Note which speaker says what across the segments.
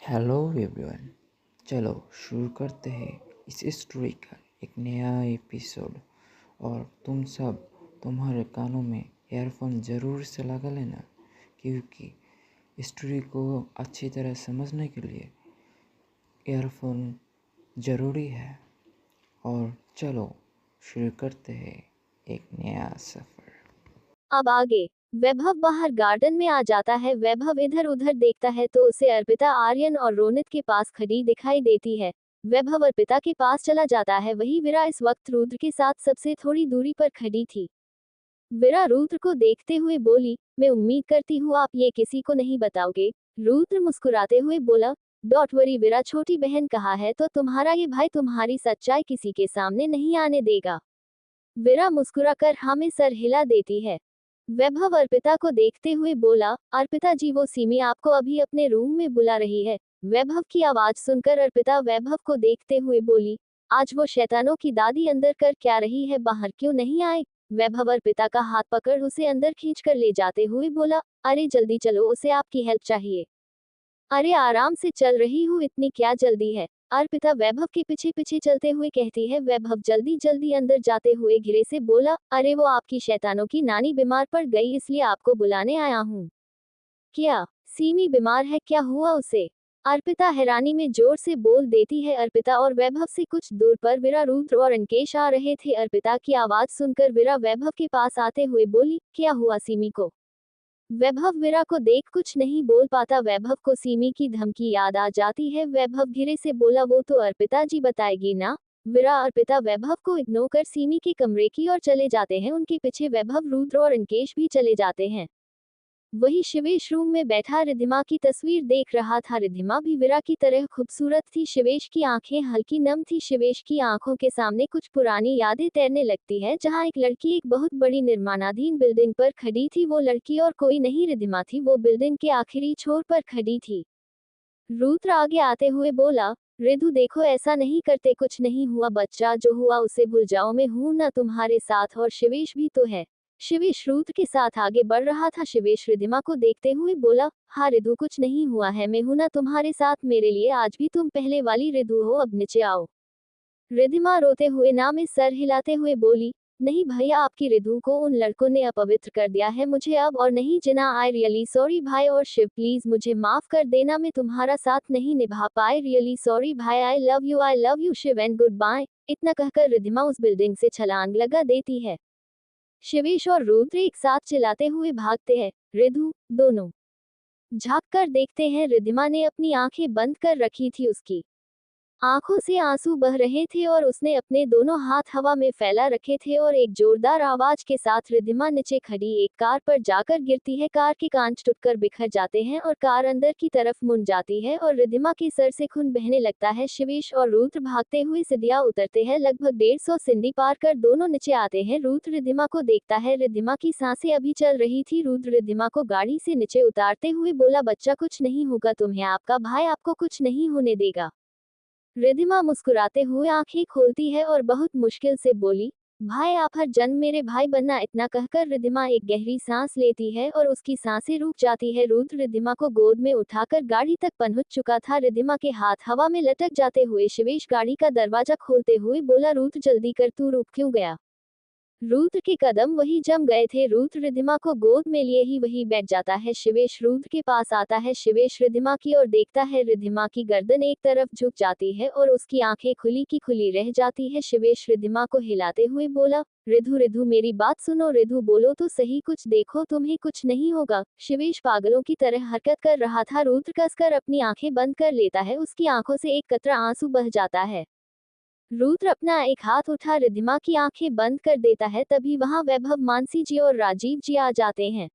Speaker 1: Hello everyone. चलो शुरू करते हैं इस स्टोरी का एक नया एपिसोड। और तुम सब तुम्हारे कानों में ईयरफोन ज़रूर से लगा लेना, क्योंकि स्टोरी को अच्छी तरह समझने के लिए ईयरफोन ज़रूरी है। और चलो शुरू करते हैं एक नया सफ़र।
Speaker 2: अब आगे वैभव बाहर गार्डन में आ जाता है। वैभव इधर उधर देखता है तो उसे अर्पिता, आर्यन और रोनित के पास खड़ी दिखाई देती है। वैभव अर्पिता के पास चला जाता है। वही विरा इस वक्त रुद्र के साथ सबसे थोड़ी दूरी पर खड़ी थी। विरा रुद्र को देखते हुए बोली, मैं उम्मीद करती हूँ आप ये किसी को नहीं बताओगे। रुद्र मुस्कुराते हुए बोला, डोंट वरी विरा, छोटी बहन कहा है तो तुम्हारा ये भाई तुम्हारी सच्चाई किसी के सामने नहीं आने देगा। विरा मुस्कुराकर हाँ में सर हिला देती है। वैभव अर्पिता को देखते हुए बोला, अर्पिता जी वो सीमी आपको अभी अपने रूम में बुला रही है। वैभव की आवाज सुनकर अर्पिता वैभव को देखते हुए बोली, आज वो शैतानों की दादी अंदर कर क्या रही है, बाहर क्यों नहीं आए। वैभव अर्पिता का हाथ पकड़ उसे अंदर खींचकर ले जाते हुए बोला, अरे जल्दी चलो, उसे आपकी हेल्प चाहिए। अरे आराम से चल रही हूँ, इतनी क्या जल्दी है। अर्पिता वैभव के पीछे पीछे चलते हुए कहती है। वैभव जल्दी जल्दी अंदर जाते हुए घिरे से बोला, अरे वो आपकी शैतानों की नानी बीमार पड़ गई इसलिए आपको बुलाने आया हूँ। क्या सीमी बीमार है, क्या हुआ उसे। अर्पिता हैरानी में जोर से बोल देती है। अर्पिता और वैभव से कुछ दूर पर विरा, रुद्र और अंकेश आ रहे थे। अर्पिता की आवाज सुनकर विरा वैभव के पास आते हुए बोली, क्या हुआ सीमी को। वैभव विरा को देख कुछ नहीं बोल पाता। वैभव को सीमी की धमकी याद आ जाती है। वैभव धीरे से बोला, वो तो अर्पिता जी बताएगी ना। विरा अर्पिता वैभव को इग्नोर कर सीमी के कमरे की ओर चले जाते हैं। उनके पीछे वैभव, रुद्र और अंकेश भी चले जाते हैं। वही शिवेश रूम में बैठा रिद्धिमा की तस्वीर देख रहा था। रिद्धिमा भी विरा की तरह खूबसूरत थी। शिवेश की आंखें हल्की नम थी। शिवेश की आंखों के सामने कुछ पुरानी यादें तैरने लगती है, जहां एक लड़की एक बहुत बड़ी निर्माणाधीन बिल्डिंग पर खड़ी थी। वो लड़की और कोई नहीं रिद्धिमा थी। वो बिल्डिंग के आखिरी छोर पर खड़ी थी। रुद्र आगे आते हुए बोला, रिधु देखो, ऐसा नहीं करते, कुछ नहीं हुआ, बच्चा जो हुआ उसे भूल जाओ, मैं हूं ना तुम्हारे साथ और शिवेश भी तो है। शिवेश रुद्र के साथ आगे बढ़ रहा था। शिवेश रिद्धिमा को देखते हुए बोला, हाँ रिधु, कुछ नहीं हुआ है, मैं हूं ना तुम्हारे साथ, मेरे लिए आज भी तुम पहले वाली रिधु हो, अब नीचे आओ। रिद्धिमा रोते हुए ना में सर हिलाते हुए बोली, नहीं भैया, आपकी रिधु को उन लड़कों ने अपवित्र कर दिया है, मुझे अब और नहीं जीना। आई रियली सॉरी भाई, और शिव प्लीज मुझे माफ कर देना, मैं तुम्हारा साथ नहीं निभा पाए, रियली सॉरी भाई, I love you Shiv and goodbye. इतना कहकर रिद्धिमा उस बिल्डिंग से छलांग लगा देती है। शिवेश और रुद्र एक साथ चिल्लाते हुए भागते हैं। रिधु दोनों झांक कर देखते हैं। रिद्धिमा ने अपनी आंखें बंद कर रखी थी। उसकी आंखों से आंसू बह रहे थे और उसने अपने दोनों हाथ हवा में फैला रखे थे और एक जोरदार आवाज के साथ रिद्धिमा नीचे खड़ी एक कार पर जाकर गिरती है। कार के कांच टूटकर बिखर जाते हैं और कार अंदर की तरफ मुड़ जाती है और रिद्धिमा के सर से खून बहने लगता है। शिवेश और रुद्र भागते हुए सीढ़ियां उतरते हैं। लगभग 150 सीढ़ी पार कर दोनों नीचे आते हैं। रुद्र रिद्धिमा को देखता है। रिद्धिमा की सांसें अभी चल रही थी। रुद्र रिद्धिमा को गाड़ी से नीचे उतारते हुए बोला, बच्चा कुछ नहीं होगा तुम्हें, आपका भाई आपको कुछ नहीं होने देगा। रिद्धिमा मुस्कुराते हुए आंखें खोलती है और बहुत मुश्किल से बोली, भाई आप हर जन्म मेरे भाई बनना। इतना कहकर रिद्धिमा एक गहरी सांस लेती है और उसकी सांसें रुक जाती है। रुद्र रिद्धिमा को गोद में उठाकर गाड़ी तक पहुंच चुका था। रिद्धिमा के हाथ हवा में लटक जाते हुए शिवेश गाड़ी का दरवाजा खोलते हुए बोला, रुद्र जल्दी कर, तू रुक क्यों गया। रुद्र के कदम वही जम गए थे। रुद्र रिद्धिमा को गोद में लिए ही वही बैठ जाता है। शिवेश रुद्र के पास आता है। शिवेश रिद्धिमा की ओर देखता है। रिद्धिमा की गर्दन एक तरफ झुक जाती है और उसकी आंखें खुली की खुली रह जाती है। शिवेश रिद्धिमा को हिलाते हुए बोला, रिधु रिधु मेरी बात सुनो, रिधु बोलो तो सही, कुछ देखो, तुम्हें कुछ नहीं होगा। शिवेश पागलों की तरह हरकत कर रहा था। रुद्र कसकर अपनी आंखें बंद कर लेता है। उसकी आंखों से एक कतरा आंसू बह जाता है। रुद्र अपना एक हाथ उठा रिद्धिमा की आंखें बंद कर देता है। तभी वहां वैभव, मानसी जी और राजीव जी आ जाते हैं।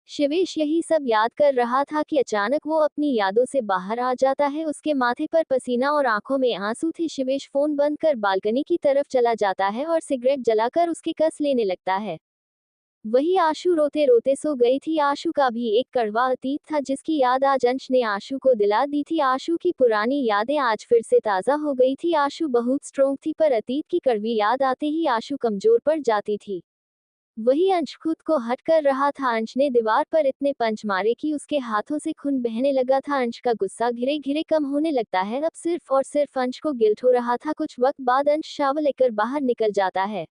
Speaker 2: शिवेश यही सब याद कर रहा था कि अचानक वो अपनी यादों से बाहर आ जाता है। उसके माथे पर पसीना और आंखों में आंसू थे। शिवेश फोन बंद कर बालकनी की तरफ चला जाता है और सिगरेट जलाकर उसके कस लेने लगता है। वही आशु रोते रोते सो गई थी। आशु का भी एक कड़वा अतीत था जिसकी याद आज अंश ने आशु को दिला दी थी। आशु की पुरानी यादें आज फिर से ताज़ा हो गई थी। आशु बहुत स्ट्रोंग थी पर अतीत की कड़वी याद आते ही आशु कमजोर पड़ जाती थी। वही अंश खुद को हट कर रहा था। अंश ने दीवार पर इतने पंच मारे कि उसके हाथों से खून बहने लगा था। अंश का गुस्सा धीरे धीरे कम होने लगता है। अब सिर्फ और सिर्फ अंश को गिल्ट हो रहा था। कुछ वक्त बाद अंश शावर लेकर बाहर निकल जाता है।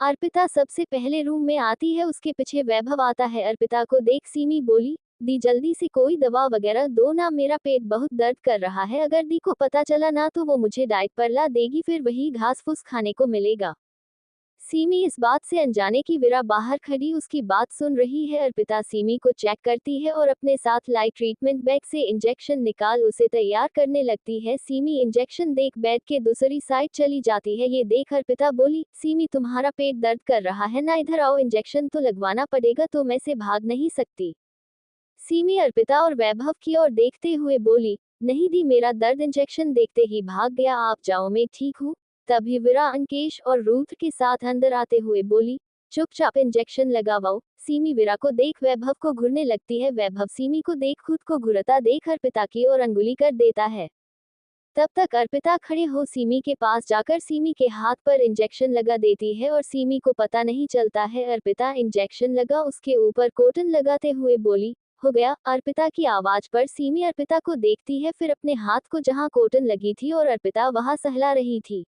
Speaker 2: अर्पिता सबसे पहले रूम में आती है, उसके पीछे वैभव आता है। अर्पिता को देख सीमी बोली, दी जल्दी से कोई दवा वगैरह दो ना, मेरा पेट बहुत दर्द कर रहा है। अगर दी को पता चला ना तो वो मुझे डाइट पर ला देगी, फिर वही घास फूस खाने को मिलेगा। सीमी इस बात से अनजाने कि वीरा बाहर खड़ी उसकी बात सुन रही है। अर्पिता सीमी को चेक करती है और अपने साथ लाई ट्रीटमेंट बैग से इंजेक्शन निकाल उसे तैयार करने लगती है। सीमी इंजेक्शन देख बेड के दूसरी साइड चली जाती है। ये देख अर्पिता बोली, सीमी तुम्हारा पेट दर्द कर रहा है ना, इधर आओ, इंजेक्शन तो लगवाना पड़ेगा, तो मैं से भाग नहीं सकती। सीमी अर्पिता और वैभव की ओर देखते हुए बोली, नहीं दी, मेरा दर्द इंजेक्शन देखते ही भाग गया, आप जाओ, मैं ठीक हूँ। तभी वीरा अंकेश और रुद्र के साथ अंदर आते हुए बोली, चुपचाप इंजेक्शन लगावाओ। सीमी वीरा को देख वैभव को घूरने लगती है। वैभव सीमी को देख खुद को घुरता देख अर्पिता की ओर अंगुली कर देता है। तब तक अर्पिता खड़े हो सीमी के पास जाकर सीमी के हाथ पर इंजेक्शन लगा देती है और सीमी को पता नहीं चलता है। अर्पिता इंजेक्शन लगा उसके ऊपर कॉटन लगाते हुए बोली, हो गया। अर्पिता की आवाज पर सीमी अर्पिता को देखती है, फिर अपने हाथ को जहां कॉटन लगी थी और अर्पिता वहां सहला रही थी।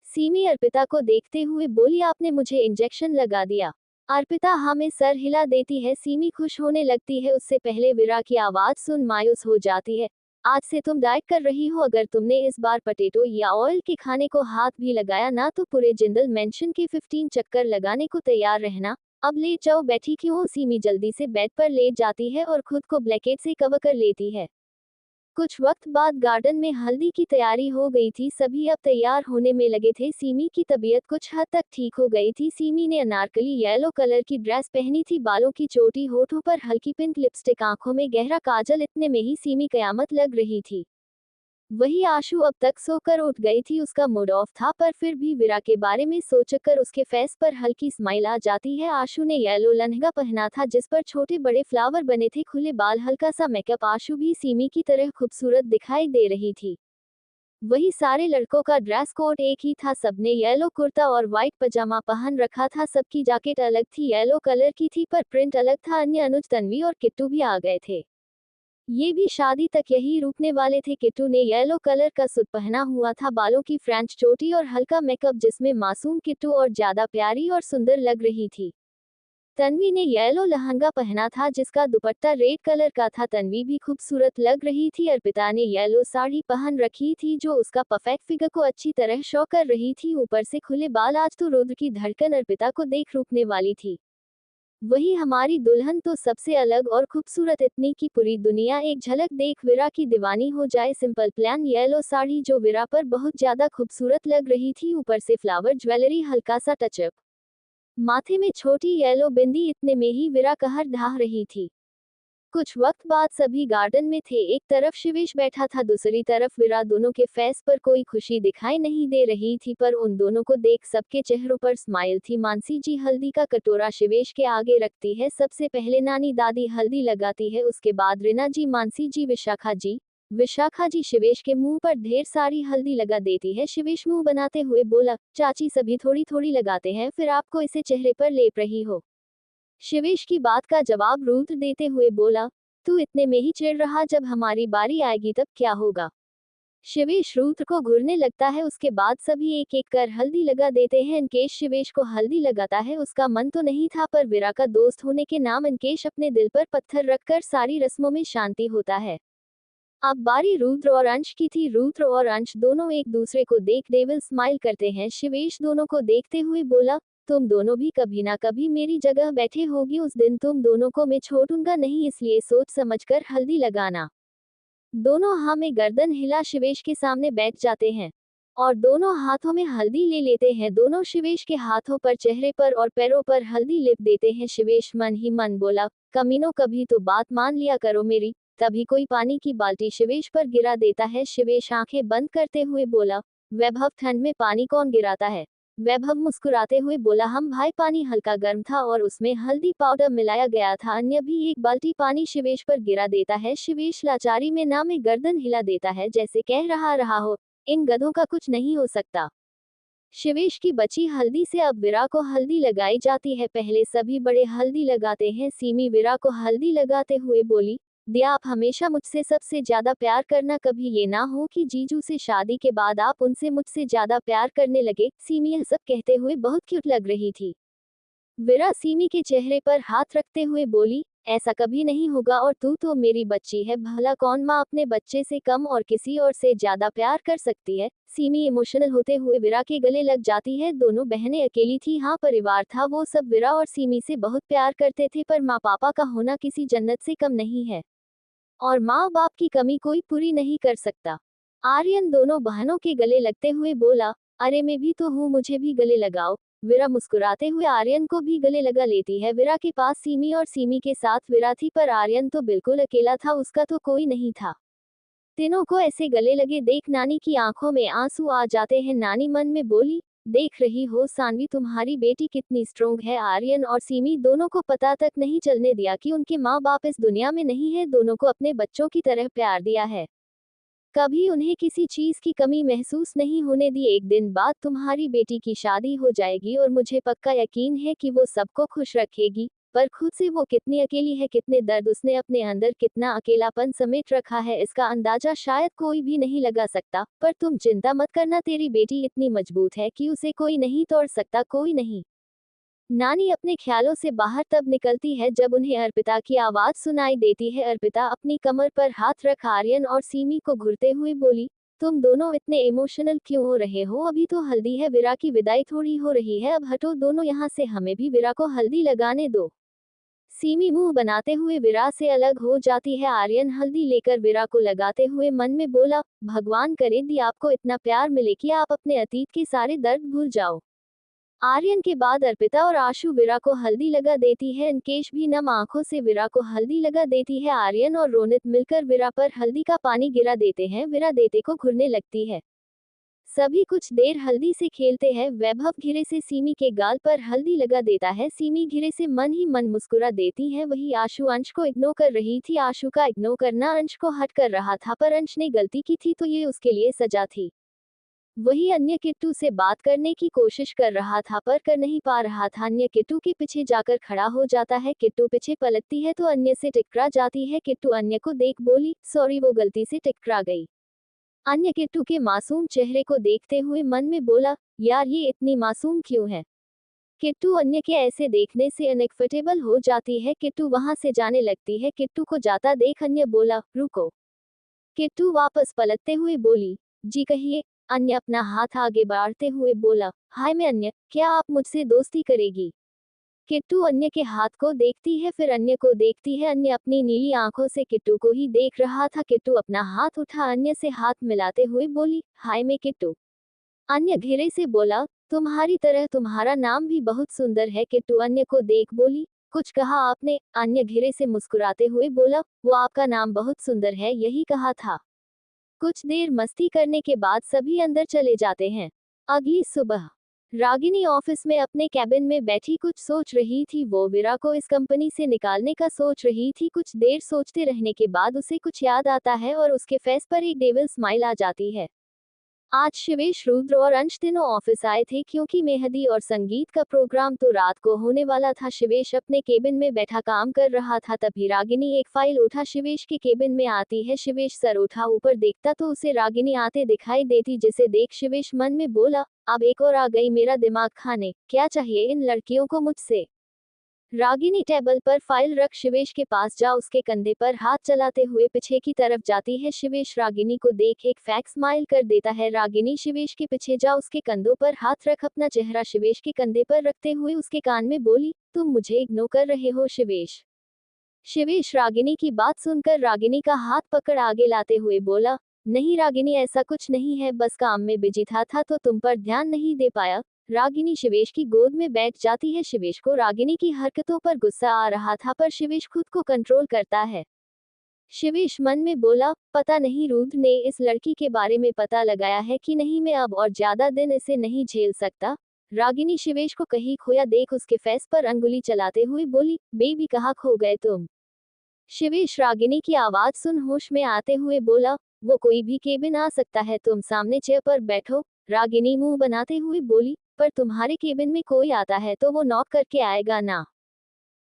Speaker 2: सीमी अर्पिता को देखते हुए बोली, आपने मुझे इंजेक्शन लगा दिया। अर्पिता हाँ में सर हिला देती है। सीमी खुश होने लगती है। उससे पहले वीरा की आवाज सुन मायूस हो जाती है। आज से तुम डाइट कर रही हो, अगर तुमने इस बार पोटैटो या ऑयल के खाने को हाथ भी लगाया ना तो पूरे जिंदल मेंशन के 15 चक्कर लगाने को तैयार रहना। अब लेट जाओ, बैठी क्यों हो। सीमी जल्दी से बेड पर लेट जाती है और खुद को ब्लैंकेट से कवर कर लेती है। कुछ वक्त बाद गार्डन में हल्दी की तैयारी हो गई थी। सभी अब तैयार होने में लगे थे। सीमी की तबीयत कुछ हद तक ठीक हो गई थी। सीमी ने अनारकली येलो कलर की ड्रेस पहनी थी, बालों की चोटी, होठों पर हल्की पिंक लिपस्टिक, आंखों में गहरा काजल। इतने में ही सीमी कयामत लग रही थी। वही आशु अब तक सोकर उठ गई थी, उसका मूड ऑफ था, पर फिर भी वीरा के बारे में सोचकर उसके फेस पर हल्की स्माइल आ जाती है। आशु ने येलो लहंगा पहना था जिस पर छोटे बड़े फ्लावर बने थे, खुले बाल, हल्का सा मेकअप। आशु भी सीमी की तरह खूबसूरत दिखाई दे रही थी। वही सारे लड़कों का ड्रेस कोड एक ही था, सबने येलो कुर्ता और व्हाइट पजामा पहन रखा था। सबकी जैकेट अलग थी, येलो कलर की थी पर प्रिंट अलग था। अन्य अनुज, तन्वी और किट्टू भी आ गए थे। ये भी शादी तक यही रुकने वाले थे। किट्टू ने येलो कलर का सूट पहना हुआ था, बालों की फ्रेंच चोटी और हल्का मेकअप जिसमें मासूम किट्टू और ज्यादा प्यारी और सुंदर लग रही थी। तन्वी ने येलो लहंगा पहना था जिसका दुपट्टा रेड कलर का था। तन्वी भी खूबसूरत लग रही थी। अर्पिता ने येलो साड़ी पहन रखी थी जो उसका परफेक्ट फिगर को अच्छी तरह शो कर रही थी, ऊपर से खुले बाल। आज तो रुद्र की धड़कन अर्पिता को देख रुकने वाली थी। वही हमारी दुल्हन तो सबसे अलग और खूबसूरत, इतनी की पूरी दुनिया एक झलक देख वीरा की दीवानी हो जाए। सिंपल प्लान येलो साड़ी जो वीरा पर बहुत ज्यादा खूबसूरत लग रही थी, ऊपर से फ्लावर ज्वेलरी, हल्का सा टचअप, माथे में छोटी येलो बिंदी। इतने में ही वीरा कहर ढाह रही थी। कुछ वक्त बाद सभी गार्डन में थे। एक तरफ शिवेश बैठा था, दूसरी तरफ वीरा। दोनों के फेस पर कोई खुशी दिखाई नहीं दे रही थी, पर उन दोनों को देख सबके चेहरों पर स्माइल थी। मानसी जी हल्दी का कटोरा शिवेश के आगे रखती है। सबसे पहले नानी दादी हल्दी लगाती है, उसके बाद रीना जी, मानसी जी, विशाखा जी शिवेश के मुंह पर ढेर सारी हल्दी लगा देती है। शिवेश मुंह बनाते हुए बोला, चाची सभी थोड़ी थोड़ी लगाते हैं, फिर आपको इसे चेहरे पर लेप रही हो। शिवेश की बात का जवाब रुद्र देते हुए बोला, तू इतने में ही चिढ़ रहा, जब हमारी बारी आएगी तब क्या होगा। शिवेश रुद्र को घूरने लगता है। उसके बाद सभी एक एक कर हल्दी लगा देते हैं। अंकेश शिवेश को हल्दी लगाता है। उसका मन तो नहीं था, पर वीरा का दोस्त होने के नाम अंकेश अपने दिल पर पत्थर रखकर सारी रस्मों में शांति होता है। अब बारी रुद्र और अंश की थी। रुद्र और अंश दोनों एक दूसरे को देख डेविल स्माइल करते हैं। शिवेश दोनों को देखते हुए बोला, तुम दोनों भी कभी ना कभी मेरी जगह बैठे होगी, उस दिन तुम दोनों को मैं छोड़ूंगा नहीं, इसलिए सोच समझकर हल्दी लगाना। दोनों हाँ में गर्दन हिला शिवेश के सामने बैठ जाते हैं और दोनों हाथों में हल्दी ले लेते हैं। दोनों शिवेश के हाथों पर, चेहरे पर और पैरों पर हल्दी लिप देते हैं। शिवेश मन ही मन बोला, कमीनों कभी तो बात मान लिया करो मेरी। तभी कोई पानी की बाल्टी शिवेश पर गिरा देता है। शिवेश आंखें बंद करते हुए बोला, वैभव ठंड में पानी कौन गिराता है। वैभव मुस्कुराते हुए बोला, हम भाई, पानी हल्का गर्म था और उसमें हल्दी पाउडर मिलाया गया था। अन्य भी एक बाल्टी पानी शिवेश पर गिरा देता है। शिवेश लाचारी में ना में गर्दन हिला देता है, जैसे कह रहा हो, इन गधों का कुछ नहीं हो सकता। शिवेश की बची हल्दी से अब विरा को हल्दी लगाई जाती है। पहले सभी बड़े हल्दी लगाते हैं। सीमी विरा को हल्दी लगाते हुए बोली, दिया आप हमेशा मुझसे सबसे ज्यादा प्यार करना, कभी ये ना हो कि जीजू से शादी के बाद आप उनसे मुझसे ज्यादा प्यार करने लगे। सीमी यह सब कहते हुए बहुत क्यूट लग रही थी। विरा सीमी के चेहरे पर हाथ रखते हुए बोली, ऐसा कभी नहीं होगा और तू तो मेरी बच्ची है, भला कौन माँ अपने बच्चे से कम और किसी और से ज्यादा प्यार कर सकती है। सीमी इमोशनल होते हुए विरा के गले लग जाती है। दोनों बहनें अकेली थी, हाँ परिवार था, वो सब विरा और सीमी से बहुत प्यार करते थे, पर माँ पापा का होना किसी जन्नत से कम नहीं है और माँ बाप की कमी कोई पूरी नहीं कर सकता। आर्यन दोनों बहनों के गले लगते हुए बोला, अरे मैं भी तो हूँ, मुझे भी गले लगाओ। विरा मुस्कुराते हुए आर्यन को भी गले लगा लेती है। विरा के पास सीमी और सीमी के साथ विरा थी, पर आर्यन तो बिल्कुल अकेला था, उसका तो कोई नहीं था। तीनों को ऐसे गले लगे देख नानी की आंखों में आंसू आ जाते हैं। नानी मन में बोली, देख रही हो सानवी, तुम्हारी बेटी कितनी स्ट्रोंग है। आर्यन और सीमी दोनों को पता तक नहीं चलने दिया कि उनके माँ बाप इस दुनिया में नहीं है। दोनों को अपने बच्चों की तरह प्यार दिया है, कभी उन्हें किसी चीज की कमी महसूस नहीं होने दी। एक दिन बाद तुम्हारी बेटी की शादी हो जाएगी और मुझे पक्का यकीन है कि वो सबको खुश रखेगी, पर खुद से वो कितनी अकेली है, कितने दर्द उसने अपने अंदर, कितना अकेलापन समेट रखा है, इसका अंदाजा शायद कोई भी नहीं लगा सकता। पर तुम चिंता मत करना, तेरी बेटी इतनी मजबूत है कि उसे कोई नहीं तोड़ सकता, कोई नहीं। नानी अपने ख्यालों से बाहर तब निकलती है जब उन्हें अर्पिता की आवाज सुनाई देती है। अर्पिता अपनी कमर पर हाथ रख आर्यन और सीमी को घूरते हुए बोली, तुम दोनों इतने इमोशनल क्यों हो रहे हो, अभी तो हल्दी है, विरा की विदाई थोड़ी हो रही है, अब हटो दोनों यहाँ से, हमें भी विरा को हल्दी लगाने दो। सीमी मुंह बनाते हुए विरा से अलग हो जाती है। आर्यन हल्दी लेकर विरा को लगाते हुए मन में बोला, भगवान करे दी आपको इतना प्यार मिले कि आप अपने अतीत के सारे दर्द भूल जाओ। आर्यन के बाद अर्पिता और आशु विरा को हल्दी लगा देती है। अंकेश भी नम आंखों से विरा को हल्दी लगा देती है। आर्यन और रोनित मिलकर विरा पर हल्दी का पानी गिरा देते हैं। विरा देते को घुरने लगती है। सभी कुछ देर हल्दी से खेलते हैं। वैभव घिरे से सीमी के गाल पर हल्दी लगा देता है। सीमी घिरे से मन ही मन मुस्कुरा देती है। वही आशु अंश को इग्नोर कर रही थी। आशु का इग्नोर करना अंश को हट कर रहा था, पर अंश ने गलती की थी तो ये उसके लिए सजा थी। वही अन्य किट्टू से बात करने की कोशिश कर रहा था, पर कर नहीं पा रहा था। अन्य किट्टू के पीछे जाकर खड़ा हो जाता है। किट्टू पीछे पलटती है तो अन्य से टकरा जाती है। किट्टू अन्य को देख बोली, सॉरी, वो गलती से टकरा गई। अन्य किट्टू के मासूम चेहरे को देखते हुए मन में बोला, यार ये इतनी मासूम क्यों है। किट्टू अन्य के ऐसे देखने से अनकंफर्टेबल हो जाती है। किट्टू वहां से जाने लगती है। किट्टू को जाता देख अन्य बोला, रुको। किट्टू वापस पलटते हुए बोली, जी कहिए। अन्य अपना हाथ आगे बढ़ाते हुए बोला, हाय मैं अन्य, क्या आप मुझसे दोस्ती करेगी। किट्टू अन्य के हाथ को देखती है, फिर अन्य को देखती है। अन्य अपनी नीली आंखों से किट्टू को ही देख रहा था। किट्टू अपना हाथ उठा अन्य से हाथ मिलाते हुए बोली, हाय मैं किट्टू। अन्य धीरे से बोला, तुम्हारी तरह तुम्हारा नाम भी बहुत सुंदर है। किट्टू अन्य को देख बोली, कुछ कहा आपने। अन्य धीरे से मुस्कुराते हुए बोला, वो आपका नाम बहुत सुंदर है, यही कहा था। कुछ देर मस्ती करने के बाद सभी अंदर चले जाते हैं। अगली सुबह रागिनी ऑफिस में अपने कैबिन में बैठी कुछ सोच रही थी। वो विरा को इस कंपनी से निकालने का सोच रही थी। कुछ देर सोचते रहने के बाद उसे कुछ याद आता है और उसके फेस पर एक डेविल स्माइल आ जाती है। आज शिवेश, रुद्र और अंश तीनों ऑफिस आए थे क्योंकि मेहंदी और संगीत का प्रोग्राम तो रात को होने वाला था। शिवेश अपने केबिन में बैठा काम कर रहा था, तभी रागिनी एक फाइल उठा शिवेश के केबिन में आती है। शिवेश सर उठा ऊपर देखता तो उसे रागिनी आते दिखाई देती, जिसे देख शिवेश मन में बोला, अब एक और आ गई मेरा दिमाग खाने, क्या चाहिए इन लड़कियों को मुझसे। रागिनी टेबल पर फाइल रख शिवेश के पास जा उसके कंधे पर हाथ चलाते हुए पीछे की तरफ जाती है। शिवेश रागिनी को देख एक फैक स्माइल कर देता है। रागिनी शिवेश के पीछे जा उसके कंधों पर हाथ रख अपना चेहरा शिवेश के कंधे पर रखते हुए उसके कान में बोली, तुम मुझे इग्नोर कर रहे हो शिवेश। शिवेश रागिनी की बात सुनकर रागिनी का हाथ पकड़ आगे लाते हुए बोला, नहीं रागिनी, ऐसा कुछ नहीं है, बस काम में बिजी था तो तुम पर ध्यान नहीं दे पाया। रागिनी शिवेश की गोद में बैठ जाती है। शिवेश को रागिनी की हरकतों पर गुस्सा आ रहा था, पर शिवेश खुद को कंट्रोल करता है। शिवेश मन में बोला, पता नहीं रुद्र ने इस लड़की के बारे में पता लगाया है कि नहीं, मैं अब और ज्यादा दिन इसे नहीं झेल सकता। रागिनी शिवेश को कहीं खोया देख उसके फेस पर अंगुली चलाते हुए बोली, बेबी कहाँ खो गए तुम। शिवेश रागिनी की आवाज सुन होश में आते हुए बोला, वो कोई भी केबिन आ सकता है, तुम सामने चेयर पर बैठो। रागिनी मुंह बनाते हुए बोली, पर तुम्हारे केबिन में कोई आता है तो वो नॉक करके आएगा ना।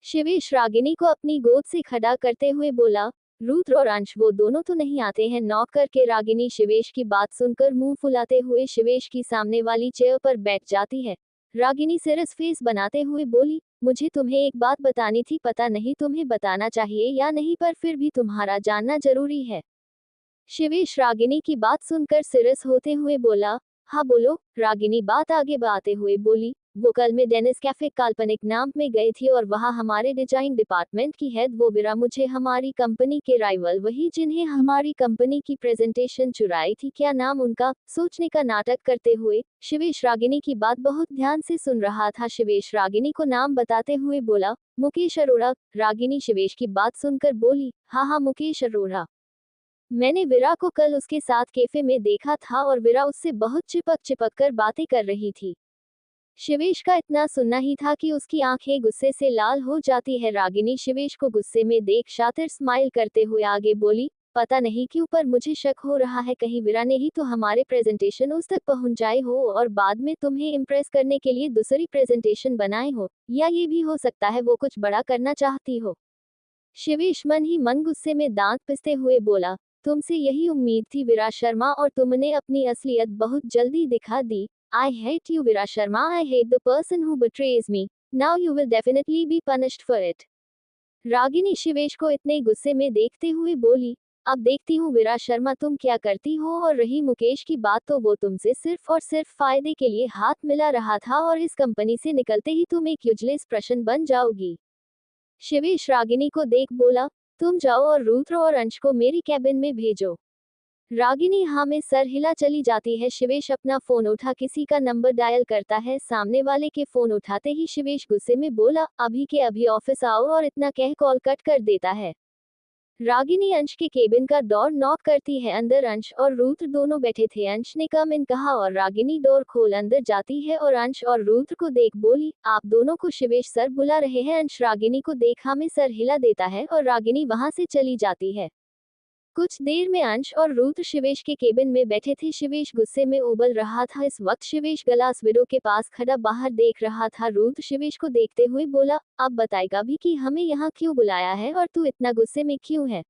Speaker 2: शिवेश रागिनी को अपनी गोद से खड़ा करते हुए बोला, रुद्र और अंश वो दोनों तो नहीं आते हैं नॉक करके। रागिनी शिवेश की बात सुनकर मुंह फुलाते हुए शिवेश की सामने वाली चेयर पर बैठ जाती है। रागिनी सीरियस फेस बनाते हुए बोली, मुझे तुम्हें एक बात बतानी थी, पता नहीं तुम्हें बताना चाहिए या नहीं पर फिर भी तुम्हारा जानना जरूरी है। शिवेश रागिनी की बात सुनकर सीरियस होते हुए बोला, हाँ बोलो। रागिनी बात आगे बढ़ाते हुए बोली, वो कल मैं डेनिस कैफे काल्पनिक नाम में गई थी और वहाँ हमारे डिजाइन डिपार्टमेंट की हेड वो विरा मुझे हमारी कंपनी के राइवल वही जिन्हें हमारी कंपनी की प्रेजेंटेशन चुराई थी, क्या नाम उनका, सोचने का नाटक करते हुए शिवेश रागिनी की बात बहुत ध्यान से सुन रहा था। शिवेश रागिनी को नाम बताते हुए बोला, मुकेश अरोड़ा। रागिनी शिवेश की बात सुनकर बोली, हाँ हाँ मुकेश अरोड़ा, मैंने विरा को कल उसके साथ कैफे में देखा था और विरा उससे बहुत चिपक चिपक कर बातें कर रही थी। शिवेश का इतना सुनना ही था कि उसकी आंखें गुस्से से लाल हो जाती है। रागिनी शिवेश को गुस्से में देख शातिर स्माइल करते हुए आगे बोली, पता नहीं क्यों पर मुझे शक हो रहा है कहीं विरा ने ही तो हमारे प्रेजेंटेशन उस तक पहुंचाए हो और बाद में तुम्हें इम्प्रेस करने के लिए दूसरी प्रेजेंटेशन बनाए हो, या ये भी हो सकता है वो कुछ बड़ा करना चाहती हो। शिवेश मन ही मन गुस्से में दांत पिसते हुए बोला, तुमसे यही उम्मीद थी विरा शर्मा और तुमने अपनी असलियत बहुत जल्दी दिखा दी। I hate you Virat Sharma, I hate the person who betrays me. Now you will definitely be punished for it. Ragini Shivesh को इतने गुस्से में देखते हुए बोली, अब देखती हूँ विरा शर्मा तुम क्या करती हो। और रही मुकेश की बात तो वो तुमसे सिर्फ और सिर्फ फायदे के लिए हाथ मिला रहा था और इस कंपनी से निकलते ही तुम एक यूजलेस पर्सन बन जाओगी। शिवेश रागिनी को देख बोला, तुम जाओ और रुद्र और अंश को मेरी कैबिन में भेजो। रागिनी हाँ में सर हिला चली जाती है। शिवेश अपना फोन उठा किसी का नंबर डायल करता है। सामने वाले के फोन उठाते ही शिवेश गुस्से में बोला, अभी के अभी ऑफिस आओ, और इतना कह कॉल कट कर देता है। रागिनी अंश के केबिन का डोर नॉक करती है। अंदर अंश और रुद्र दोनों बैठे थे। अंश ने कम इन कहा और रागिनी डोर खोल अंदर जाती है और अंश और रुद्र को देख बोली, आप दोनों को शिवेश सर बुला रहे हैं। अंश रागिनी को देखा में सर हिला देता है और रागिनी वहां से चली जाती है। कुछ देर में अंश और रुद्र शिवेश के केबिन में बैठे थे। शिवेश गुस्से में उबल रहा था। इस वक्त शिवेश ग्लास विंडो के पास खड़ा बाहर देख रहा था। रुद्र शिवेश को देखते हुए बोला, अब बताएगा भी कि हमें यहाँ क्यों बुलाया है और तू इतना गुस्से में क्यों है।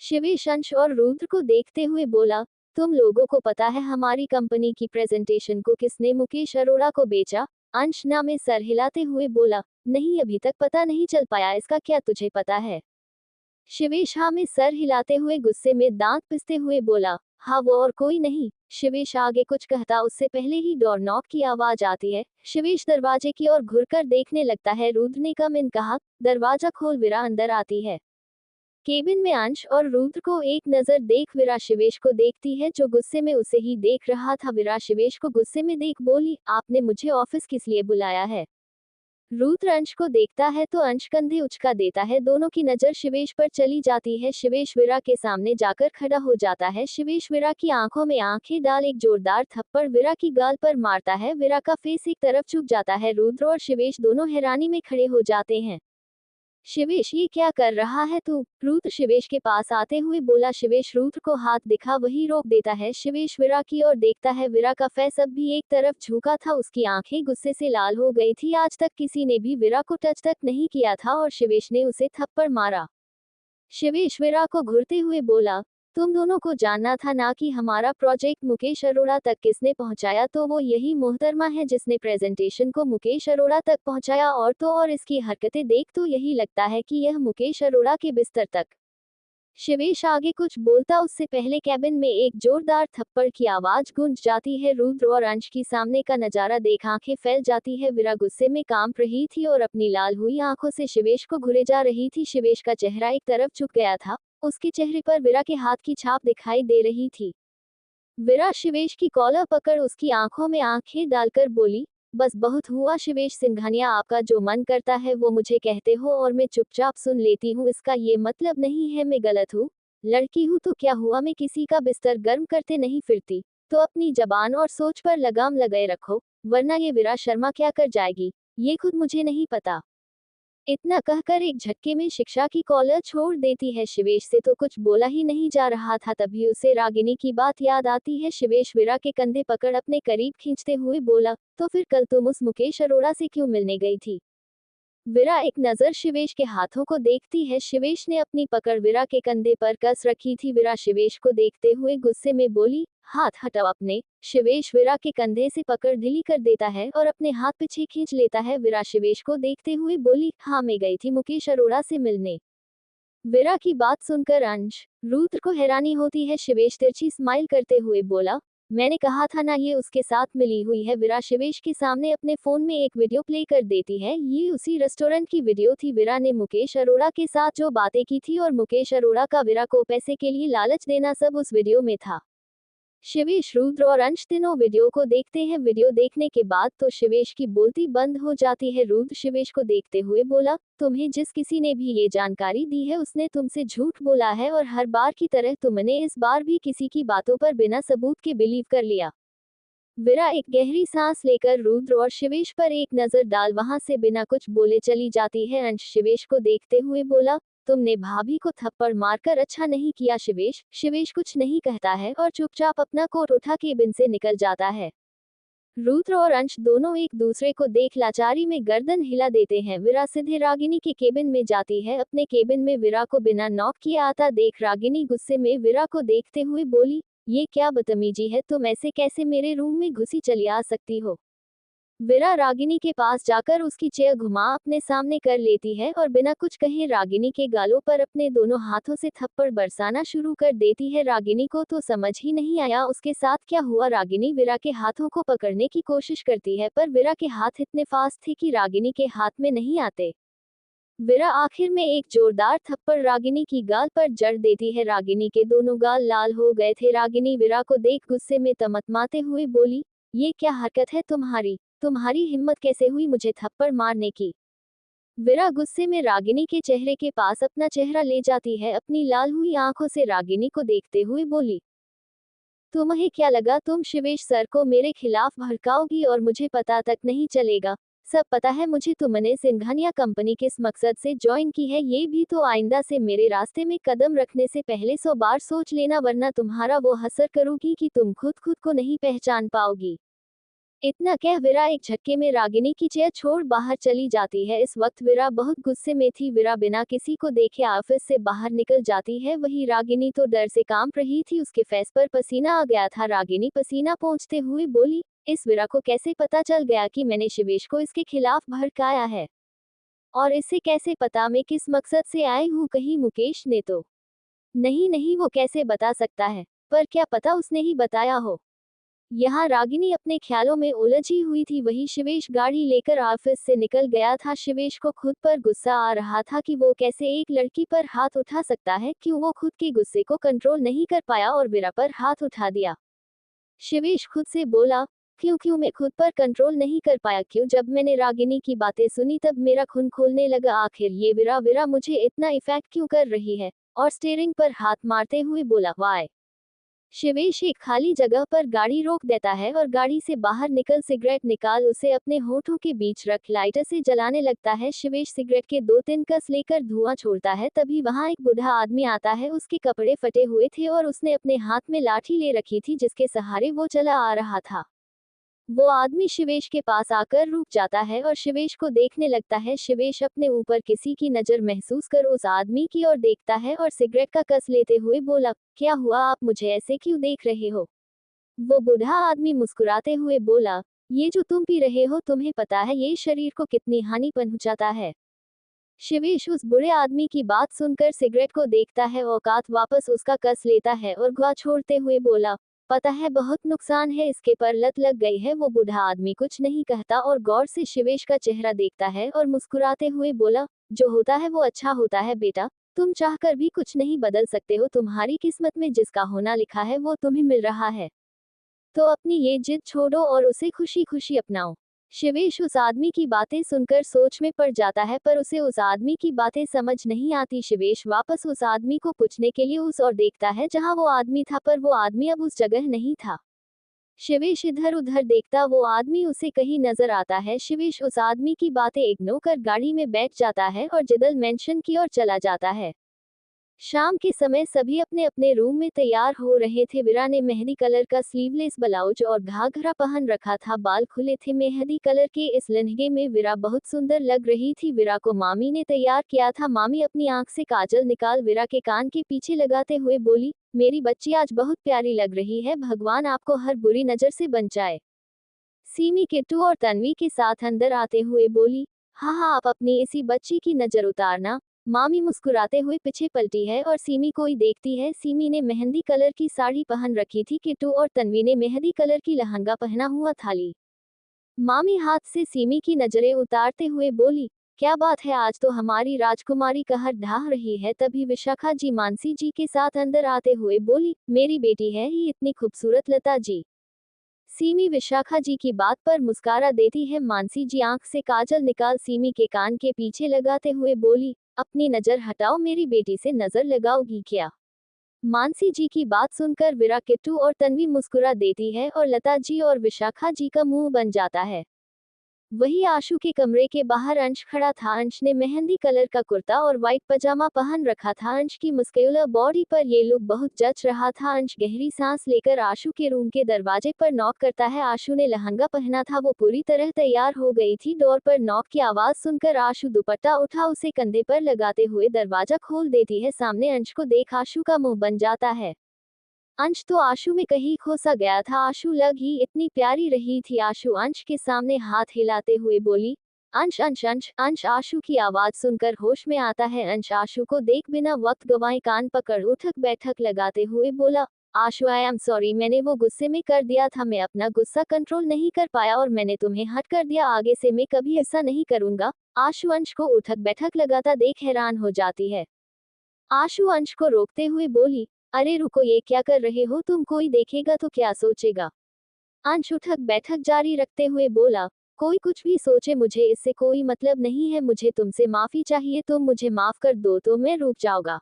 Speaker 2: शिवेश अंश और रुद्र को देखते हुए बोला, तुम लोगों को पता है हमारी कंपनी की प्रेजेंटेशन को किसने मुकेश अरोड़ा को बेचा। अंश ना में सर हिलाते हुए बोला, नहीं अभी तक पता नहीं चल पाया, इसका क्या तुझे पता है। शिवेश हाँ में सर हिलाते हुए गुस्से में दांत पिसते हुए बोला, हाँ वो और कोई नहीं। शिवेश आगे कुछ कहता उससे पहले ही डोर नॉक की आवाज आती है। शिवेश दरवाजे की ओर घुरकर देखने लगता है। रुद्र ने कम इन कहा, दरवाजा खोल। विरा अंदर आती है। केबिन में अंश और रुद्र को एक नजर देख विरा शिवेश को देखती है जो गुस्से में उसे ही देख रहा था। विरा शिवेश को गुस्से में देख बोली, आपने मुझे ऑफिस किस लिए बुलाया है। रुद्र अंश को देखता है तो अंश कंधे उचका देता है। दोनों की नजर शिवेश पर चली जाती है। शिवेश विरा के सामने जाकर खड़ा हो जाता है। शिवेश विरा की आंखों में आंखें डाल एक जोरदार थप्पड़ विरा की गाल पर मारता है। विरा का फेस एक तरफ झुक जाता है। रुद्र और शिवेश दोनों हैरानी में खड़े हो जाते हैं। शिवेश ये क्या कर रहा है तू। रुद्र शिवेश के पास आते हुए बोला। शिवेश रुद्र को हाथ दिखा वही रोक देता है। शिवेश विरा की ओर देखता है। विरा का फेस अब भी एक तरफ झुका था। उसकी आंखें गुस्से से लाल हो गई थी। आज तक किसी ने भी विरा को टच तक नहीं किया था और शिवेश ने उसे थप्पड़ मारा। शिवेश विरा को घूरते हुए बोला, तुम दोनों को जानना था ना कि हमारा प्रोजेक्ट मुकेश अरोड़ा तक किसने पहुंचाया, तो वो यही मोहतरमा है जिसने प्रेजेंटेशन को मुकेश अरोड़ा तक पहुंचाया। और तो और इसकी हरकतें देख तो यही लगता है कि यह मुकेश अरोड़ा के बिस्तर तक। शिवेश आगे कुछ बोलता उससे पहले कैबिन में एक जोरदार थप्पड़ की आवाज गूंज जाती है। रुद्र और अंश की सामने का नजारा देख आंखें फैल जाती है। विरा गुस्से में कांप रही थी और अपनी लाल हुई आंखों से शिवेश को घुरे जा रही थी। शिवेश का चेहरा एक तरफ झुक गया था। उसके चेहरे पर विरा के हाथ की छाप दिखाई दे रही थी। विरा शिवेश की कॉलर पकड़ उसकी आंखों में आंखें डालकर बोली, बस बहुत हुआ शिवेश सिंघानिया, आपका जो मन करता है वो मुझे कहते हो और मैं चुपचाप सुन लेती हूँ। इसका ये मतलब नहीं है मैं गलत हूँ। लड़की हूँ तो क्या हुआ, मैं किसी का बिस्तर गर्म करते नहीं फिरती। तो अपनी जबान और सोच पर लगाम लगाए रखो, वरना ये विरा शर्मा क्या कर जाएगी ये खुद मुझे नहीं पता। इतना कहकर एक झटके में शिक्षा की कॉलर छोड़ देती है। शिवेश से तो कुछ बोला ही नहीं जा रहा था, तभी उसे रागिनी की बात याद आती है। शिवेश वीरा के कंधे पकड़ अपने करीब खींचते हुए बोला, तो फिर कल तुम उस मुकेश अरोड़ा से क्यों मिलने गई थी? वीरा एक नजर शिवेश के हाथों को देखती है। शिवेश ने अपनी पकड़ वीरा के कंधे पर कस रखी थी। वीरा शिवेश को देखते हुए गुस्से में बोली, हाथ हटाओ अपने। शिवेश वीरा के कंधे से पकड़ ढीली कर देता है और अपने हाथ पीछे खींच लेता है। वीरा शिवेश को देखते हुए बोली, हाँ मैं गई थी मुकेश अरोड़ा से मिलने। वीरा की बात सुनकर अंश रुद्र को हैरानी होती है। शिवेश तिरछी स्माइल करते हुए बोला, मैंने कहा था ना ये उसके साथ मिली हुई है। वीरा शिवेश के सामने अपने फोन में एक वीडियो प्ले कर देती है। ये उसी रेस्टोरेंट की वीडियो थी। वीरा ने मुकेश अरोड़ा के साथ जो बातें की थी और मुकेश अरोड़ा का वीरा को पैसे के लिए लालच देना, सब उस वीडियो में था। शिवेश, रुद्र और अंश तीनों वीडियो को देखते हैं। वीडियो देखने के बाद तो शिवेश की बोलती बंद हो जाती है। रुद्र शिवेश को देखते हुए बोला, तुम्हें जिस किसी ने भी ये जानकारी दी है उसने तुमसे झूठ बोला है और हर बार की तरह तुमने इस बार भी किसी की बातों पर बिना सबूत के बिलीव कर लिया। वीरा एक गहरी सांस लेकर रुद्र और शिवेश पर एक नजर डाल वहां से बिना कुछ बोले चली जाती है। अंश शिवेश को देखते हुए बोला, तुमने भाभी को थप्पड़ मारकर अच्छा नहीं किया। शिवेश शिवेश कुछ नहीं कहता है और चुपचाप अपना कोट उठा केबिन से निकल जाता है। रुद्र और अंश दोनों एक दूसरे को देख लाचारी में गर्दन हिला देते हैं। वीरा सीधे रागिनी के केबिन में जाती है। अपने केबिन में वीरा को बिना नॉक किए आता देख रागिनी गुस्से में वीरा को देखते हुए बोली, ये क्या बदतमीजी है, तुम ऐसे कैसे मेरे रूम में घुसी चली आ सकती हो? वीरा रागिनी के पास जाकर उसकी चेयर घुमा अपने सामने कर लेती है और बिना कुछ कहे रागिनी के गालों पर अपने दोनों हाथों से थप्पड़ बरसाना शुरू कर देती है। रागिनी को तो समझ ही नहीं आया उसके साथ क्या हुआ। रागिनी वीरा के हाथों को पकड़ने की कोशिश करती है पर वीरा के हाथ इतने फास्ट थे कि रागिनी के हाथ में नहीं आते। वीरा आखिर में एक जोरदार थप्पड़ रागिनी की गाल पर जड़ देती है। रागिनी के दोनों गाल लाल हो गए थे। रागिनी वीरा को देख गुस्से में तमतमाते हुए बोली, ये क्या हरकत है तुम्हारी? तुम्हारी हिम्मत कैसे हुई मुझे थप्पड़ मारने की? वीरा गुस्से में रागिनी के चेहरे के पास अपना चेहरा ले जाती है। अपनी लाल हुई आंखों से रागिनी को देखते हुए बोली, तुम्हें क्या लगा तुम शिवेश सर को मेरे खिलाफ भड़काओगी और मुझे पता तक नहीं चलेगा? सब पता है मुझे तुमने सिंघानिया कंपनी किस मकसद से ज्वाइन की है। ये भी तो आइंदा से मेरे रास्ते में कदम रखने से पहले 100 बार सोच लेना, वरना तुम्हारा वो असर करूंगी कि तुम खुद को नहीं पहचान पाओगी। इतना कह वीरा एक झटके में रागिनी की चेयर छोड़ बाहर चली जाती है। इस वक्त वीरा बहुत गुस्से में थी। वीरा बिना किसी को देखे ऑफिस से बाहर निकल जाती है। वही रागिनी तो डर से कांप रही थी, उसके फेस पर पसीना आ गया था। रागिनी पसीना पोंछते हुए बोली, इस वीरा को कैसे पता चल गया कि मैंने शिवेश को इसके खिलाफ भड़काया है? और इसे कैसे पता मैं किस मकसद से आई हूँ? कहीं मुकेश ने तो नहीं? नहीं, वो कैसे बता सकता है? पर क्या पता उसने ही बताया हो। यहाँ रागिनी अपने ख्यालों में उलझी हुई थी। वही शिवेश गाड़ी लेकर ऑफिस से निकल गया था। शिवेश को खुद पर गुस्सा आ रहा था कि वो कैसे एक लड़की पर हाथ उठा सकता है। क्यों वो खुद के गुस्से को कंट्रोल नहीं कर पाया और वीरा पर हाथ उठा दिया। शिवेश खुद से बोला, क्यों मैं खुद पर कंट्रोल नहीं कर पाया? क्यों जब मैंने रागिनी की बातें सुनी तब मेरा खून खोलने लगा? आखिर ये वीरा मुझे इतना इफेक्ट क्यों कर रही है? और स्टीयरिंग पर हाथ मारते हुए बोला, वाई। शिवेश एक खाली जगह पर गाड़ी रोक देता है और गाड़ी से बाहर निकल सिगरेट निकाल उसे अपने होठों के बीच रख लाइटर से जलाने लगता है। शिवेश सिगरेट के 2-3 कस लेकर धुआं छोड़ता है। तभी वहां एक बूढ़ा आदमी आता है। उसके कपड़े फटे हुए थे और उसने अपने हाथ में लाठी ले रखी थी जिसके सहारे वो चला आ रहा था। वो आदमी शिवेश के पास आकर रुक जाता है और शिवेश को देखने लगता है। शिवेश अपने ऊपर किसी की नज़र महसूस कर उस आदमी की ओर देखता है और सिगरेट का कस लेते हुए बोला, क्या हुआ, आप मुझे ऐसे क्यों देख रहे हो? वो बूढ़ा आदमी मुस्कुराते हुए बोला, ये जो तुम पी रहे हो तुम्हें पता है ये शरीर को कितनी हानि पहुंचाता है? शिवेश उस बूढ़े आदमी की बात सुनकर सिगरेट को देखता है, औकात वापस उसका कस लेता है और धुआं छोड़ते हुए बोला, पता है बहुत नुकसान है इसके, पर लत लग गई है। वो बूढ़ा आदमी कुछ नहीं कहता और गौर से शिवेश का चेहरा देखता है और मुस्कुराते हुए बोला, जो होता है वो अच्छा होता है बेटा, तुम चाहकर भी कुछ नहीं बदल सकते हो। तुम्हारी किस्मत में जिसका होना लिखा है वो तुम्हें मिल रहा है। तो अपनी ये जिद छोड़ो और उसे खुशी खुशी अपनाओ। शिवेश उस आदमी की बातें सुनकर सोच में पड़ जाता है पर उसे उस आदमी की बातें समझ नहीं आती। शिवेश वापस उस आदमी को पूछने के लिए उस और देखता है जहां वो आदमी था, पर वो आदमी अब उस जगह नहीं था। शिवेश इधर उधर देखता वो आदमी उसे कहीं नजर आता है। शिवेश उस आदमी की बातें इग्नोर कर गाड़ी में बैठ जाता है और जिदल मेंशन की ओर चला जाता है। शाम के समय सभी अपने अपने रूम में तैयार हो रहे थे। वीरा ने मेहंदी कलर का स्लीवलेस ब्लाउज और घाघरा पहन रखा था, बाल खुले थे। मेहंदी कलर के इस लहंगे में वीरा बहुत सुंदर लग रही थी। वीरा को मामी ने तैयार किया था। मामी अपनी आंख से काजल निकाल वीरा के कान के पीछे लगाते हुए बोली, मेरी बच्ची आज बहुत प्यारी लग रही है, भगवान आपको हर बुरी नजर से बचाए। सीमी किट्टू और तन्वी के साथ अंदर आते हुए बोली, हाँ हाँ आप अपनी इसी बच्ची की नजर उतारना। मामी मुस्कुराते हुए पीछे पलटी है और सीमी को ही देखती है। सीमी ने मेहंदी कलर की साड़ी पहन रखी थी। किट्टू और तन्वी ने मेहंदी कलर की लहंगा पहना हुआ था। मामी हाथ से सीमी की नजरें उतारते हुए बोली, क्या बात है, आज तो हमारी राजकुमारी कहर ढाह रही है। तभी विशाखा जी मानसी जी के साथ अंदर आते हुए बोली, मेरी बेटी है ही इतनी खूबसूरत लता जी। सीमी विशाखा जी की बात पर मुस्कारा देती है। मानसी जी आंख से काजल निकाल सीमी के कान के पीछे लगाते हुए बोली, अपनी नजर हटाओ, मेरी बेटी से नजर लगाओगी क्या। मानसी जी की बात सुनकर वीरा, किट्टू और तन्वी मुस्कुरा देती है और लता जी और विशाखा जी का मुंह बन जाता है। वही आशु के कमरे के बाहर अंश खड़ा था। अंश ने मेहंदी कलर का कुर्ता और व्हाइट पजामा पहन रखा था। अंश की मस्कुलर बॉडी पर ये लुक बहुत जच रहा था। अंश गहरी सांस लेकर आशु के रूम के दरवाजे पर नॉक करता है। आशु ने लहंगा पहना था, वो पूरी तरह तैयार हो गई थी। डोर पर नॉक की आवाज सुनकर आशु दुपट्टा उठा उसे कंधे पर लगाते हुए दरवाजा खोल देती है। सामने अंश को देख आशु का मुंह बन जाता है। अंश तो आशु में कहीं खो सा गया था। आशु लग ही इतनी प्यारी रही थी। आशु अंश के सामने हाथ हिलाते हुए बोली, अंश अंश अंश अंश। आशु की आवाज सुनकर होश में आता है। अंश आशु को देख बिना वक्त गंवाए कान पकड़ उठक बैठक लगाते हुए बोला, आशु आई एम सॉरी, मैंने वो गुस्से में कर दिया था। मैं अपना गुस्सा कंट्रोल नहीं कर पाया और मैंने तुम्हें हर्ट कर दिया। आगे से मैं कभी ऐसा नहीं करूंगा। आशु अंश को उठक बैठक लगाता देख हैरान हो जाती है। आशु अंश को रोकते हुए बोली, अरे रुको, ये क्या कर रहे हो तुम, कोई देखेगा तो क्या सोचेगा। अंश उठक बैठक जारी रखते हुए बोला, कोई कुछ भी सोचे, मुझे इससे कोई मतलब नहीं है। मुझे तुमसे माफी चाहिए, तुम मुझे माफ कर दो तो मैं रुक जाऊंगा।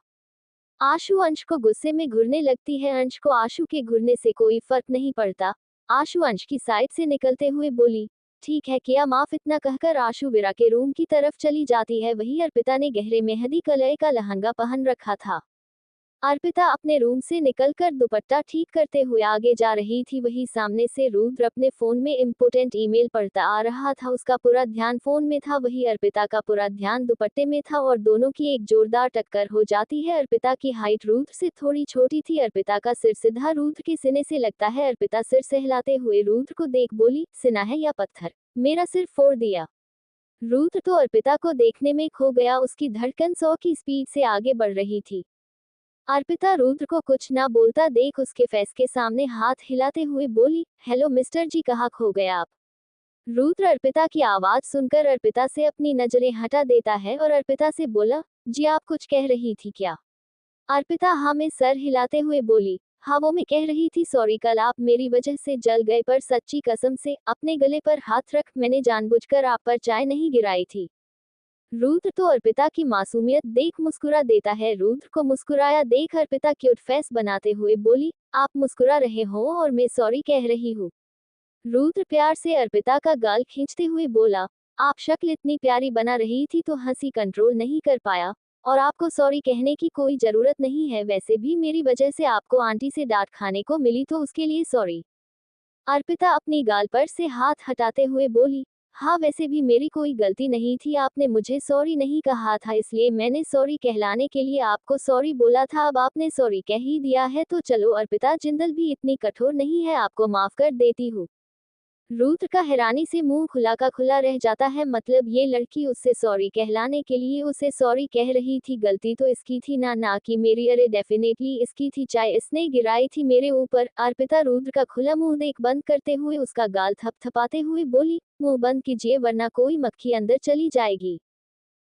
Speaker 2: आशु अंश को गुस्से में घूरने लगती है। अंश को आशु के घूरने से कोई फर्क नहीं पड़ता। आशु अंश की साइड से निकलते हुए बोली, ठीक है किया माफ। इतना कहकर आशु वीरा के रूम की तरफ चली जाती है। वही अर्पिता ने गहरे मेहंदी कलर का लहंगा पहन रखा था। अर्पिता अपने रूम से निकलकर दुपट्टा ठीक करते हुए आगे जा रही थी। वही सामने से रुद्र अपने फोन में इम्पोर्टेंट ईमेल पढ़ता आ रहा था। उसका पूरा ध्यान फोन में था, वही अर्पिता का पूरा ध्यान दुपट्टे में था और दोनों की एक जोरदार टक्कर हो जाती है। अर्पिता की हाइट रुद्र से थोड़ी छोटी थी। अर्पिता का सिर सीधा रुद्र के सीने से लगता है। अर्पिता सिर सहलाते हुए रुद्र को देख बोली, सीना है या पत्थर, मेरा सिर फोड़ दिया। रुद्र तो अर्पिता को देखने में खो गया। उसकी धड़कन 100 की स्पीड से आगे बढ़ रही थी। अर्पिता रुद्र को कुछ ना बोलता देख उसके फेस के सामने हाथ हिलाते हुए बोली, हेलो मिस्टर जी, कहाँ खो गए आप। रुद्र अर्पिता की आवाज सुनकर अर्पिता से अपनी नजरें हटा देता है और अर्पिता से बोला, जी आप कुछ कह रही थी क्या। अर्पिता हाँ में सर हिलाते हुए बोली, हाँ वो मैं कह रही थी सॉरी, कल आप मेरी वजह से जल गए, पर सच्ची कसम से अपने गले पर हाथ रख, मैंने जानबूझकर आप पर चाय नहीं गिराई थी। रुद्र तो अर्पिता की मासूमियत देख मुस्कुरा देता है। रुद्र को मुस्कुराया देख अर्पिता क्यूट फेस बनाते हुए बोली, आप मुस्कुरा रहे हो और मैं सॉरी कह रही हूँ। रुद्र प्यार से अर्पिता का गाल खींचते हुए बोला, आप शक्ल इतनी प्यारी बना रही थी तो हंसी कंट्रोल नहीं कर पाया, और आपको सॉरी कहने की कोई जरूरत नहीं है। वैसे भी मेरी वजह से आपको आंटी से डांट खाने को मिली तो उसके लिए सॉरी। अर्पिता अपनी गाल पर से हाथ हटाते हुए बोली, हाँ वैसे भी मेरी कोई गलती नहीं थी, आपने मुझे सॉरी नहीं कहा था इसलिए मैंने सॉरी कहलाने के लिए आपको सॉरी बोला था। अब आपने सॉरी कह ही दिया है तो चलो, अर्पिता जिंदल भी इतनी कठोर नहीं है, आपको माफ कर देती हूँ। रुद्र का हैरानी से मुंह खुला का खुला रह जाता है। मतलब ये लड़की उससे सॉरी कहलाने के लिए उसे सॉरी कह रही थी। गलती तो इसकी थी ना कि मेरी। अरे डेफिनेटली इसकी थी, चाय इसने गिराई थी मेरे ऊपर। अर्पिता रुद्र का खुला मुंह देख बंद करते हुए उसका गाल थपथपाते हुए बोली, मुंह बंद कीजिए वरना कोई मक्खी अंदर चली जाएगी।